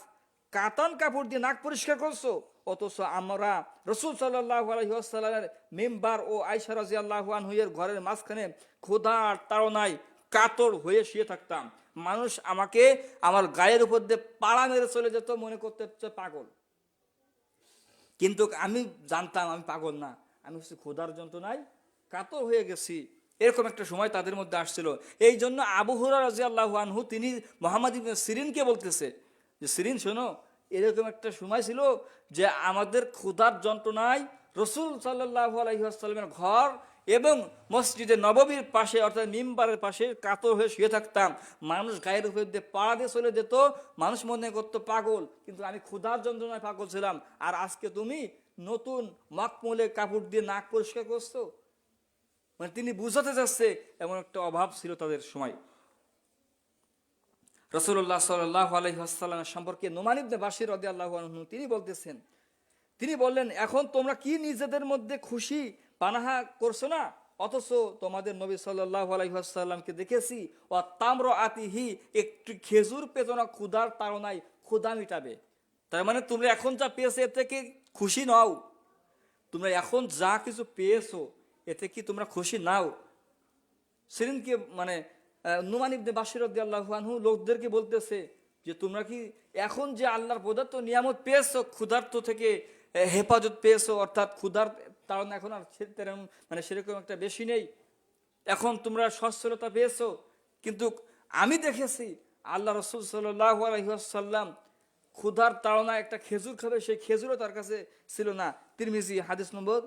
কাতান কাপড় দিয়ে নাক পরিষ্কার করছো, অথচ আমরা রাসূল সাল্লাল্লাহু আলাইহি ওয়াসাল্লামের মিম্বার ও আয়েশা রাদিয়াল্লাহু আনহার ঘরের মাঝখানে ক্ষুধার তাড়নায় কাতর হয়ে শুয়ে থাকতাম। মানুষ আমাকে আমার গায়ের উপর দিয়ে পাড়া মেরে চলে যেত, মনে করতে পাগল। কিন্তু আমি জানতাম আমি পাগল না, আমি হচ্ছে ক্ষুধার যন্ত্রণায় কাতর হয়ে গেছি। এরকম একটা সময় তাদের মধ্যে আসছিল। এই জন্য আবু হুরায়রা রাদিয়াল্লাহু আনহু তিনি মুহাম্মদ ইবনে সিরিনকে বলতেছে যে সিরিন শোনো, এরকম একটা সময় ছিল যে আমাদের ক্ষুধার যন্ত্রণায় রাসূল সাল্লাল্লাহু আলাইহি ওয়াসাল্লামের ঘর এবং মসজিদে নববীর পাশে অর্থাৎ মিম্বারের পাশে কাতর হয়ে শুয়ে থাকতাম। মানুষ গায়ের উপর দিয়ে পাড়া দিয়ে চলে যেত, মানুষ মনে করতো পাগল, কিন্তু আমি ক্ষুধার যন্ত্রণায় পাগল ছিলাম। আর আজকে তুমি নতুন মখমলে কাপড় দিয়ে নাক পরিষ্কার করছো, মানে তিনি বুঝাতে যাচ্ছে এমন একটা অভাব ছিল তাদের সময়। রাসূলুল্লাহ সাল্লাল্লাহু আলাইহি ওয়াসাল্লামের সম্পর্কে নুমান ইবনে বাশির রাদিয়াল্লাহু আনহু তিনি বলতেছেন, তিনি বললেন, এখন তোমরা কি নিজেদের মধ্যে খুশি পানাহা করছো না, অথচ তোমাদের নবী সাল্লাল্লাহু আলাইহি ওয়াসাল্লামকে দেখেছি ও তাম্র আতিহি, একটু খেজুর পেতো না ক্ষুধার তাড়নায় ক্ষুধা মিটাবে। তার মানে তোমরা এখন যা পেয়েছো এ থেকে খুশি নাও, তোমরা এখন যা কিছু পেয়েছো এতে কি তোমরা খুশি নাও? সেদিনকে মানে নুমান ইবনে বাশির রাদিয়াল্লাহু আনহু লোকদেরকে বলতেছে যে তোমরা কি এখন যে আল্লাহর প্রদত্ত নিয়ামত পেয়েছো, ক্ষুধার্ত থেকে হেফাজত পেয়েছো, অর্থাৎ ক্ষুধার তাড়না এখন আর মানে সেরকম একটা বেশি নেই, এখন তোমরা সচ্ছলতা পেয়েছো। কিন্তু আমি দেখেছি আল্লাহ রাসূল সাল্লাল্লাহু আলাইহি ওয়াসাল্লাম ক্ষুধার তাড়না একটা খেজুর খাবে, সেই খেজুরও তার কাছে ছিল না। তিরমিজি হাদিস নম্বর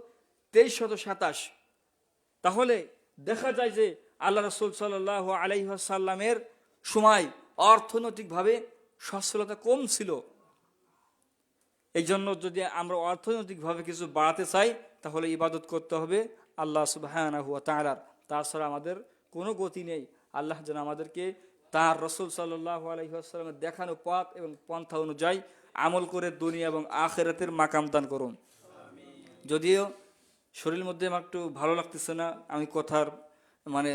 2327। তাহলে দেখা যায় যে আল্লাহ রাসূল সাল্লাল্লাহু আলাইহি ওয়াসাল্লামের সময় অর্থনৈতিকভাবে সচ্ছলতা কম ছিল। এই জন্য যদি আমরা অর্থনৈতিকভাবে কিছু বাড়াতে চাই তাহলে ইবাদত করতে হবে আল্লাহ সুবহানাহু ওয়া তাআলার, তাছাড়া আমাদের কোনো গতি নেই। আল্লাহ যেন আমাদেরকে তার রাসূল সাল্লাল্লাহু আলাইহি ওয়াসাল্লামের দেখানো পথ এবং পন্থা অনুযায়ী আমল করে দুনিয়া এবং আখিরাতের মাকাম দান করুন। যদিও শরীরের মধ্যে আমার একটু ভালো লাগতেছে না, আমি কথার মানে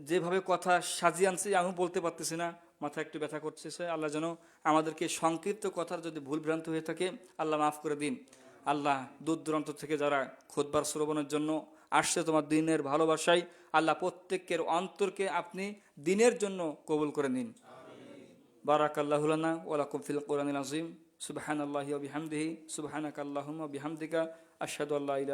যেভাবে কথা সাজিয়ে আনছি আমি বলতে পারতেছি না, মাথা একটু ব্যথা করতেছে। আল্লাহ যেন আমাদেরকে সংক্ষিপ্ত কথার যদি ভুলভ্রান্ত হয়ে থাকে আল্লাহ মাফ করে দিন। আল্লাহ দূর দূরান্ত থেকে যারা খুতবার শ্রবণের জন্য আসছে তোমার দিনের ভালোবাসায়, আল্লাহ প্রত্যেকের অন্তরকে আপনি দিনের জন্য কবুল করে নিন। বারাকাল্লাহু লানা ওয়া লাকুম ফিল কুরআনিল আযীম। সুবহানাল্লাহি ওয়া বিহামদিহি, সুবহানাকাল্লাহুম্মা ওয়া বিহামদিকা, আশহাদু আল্লা ইলাহা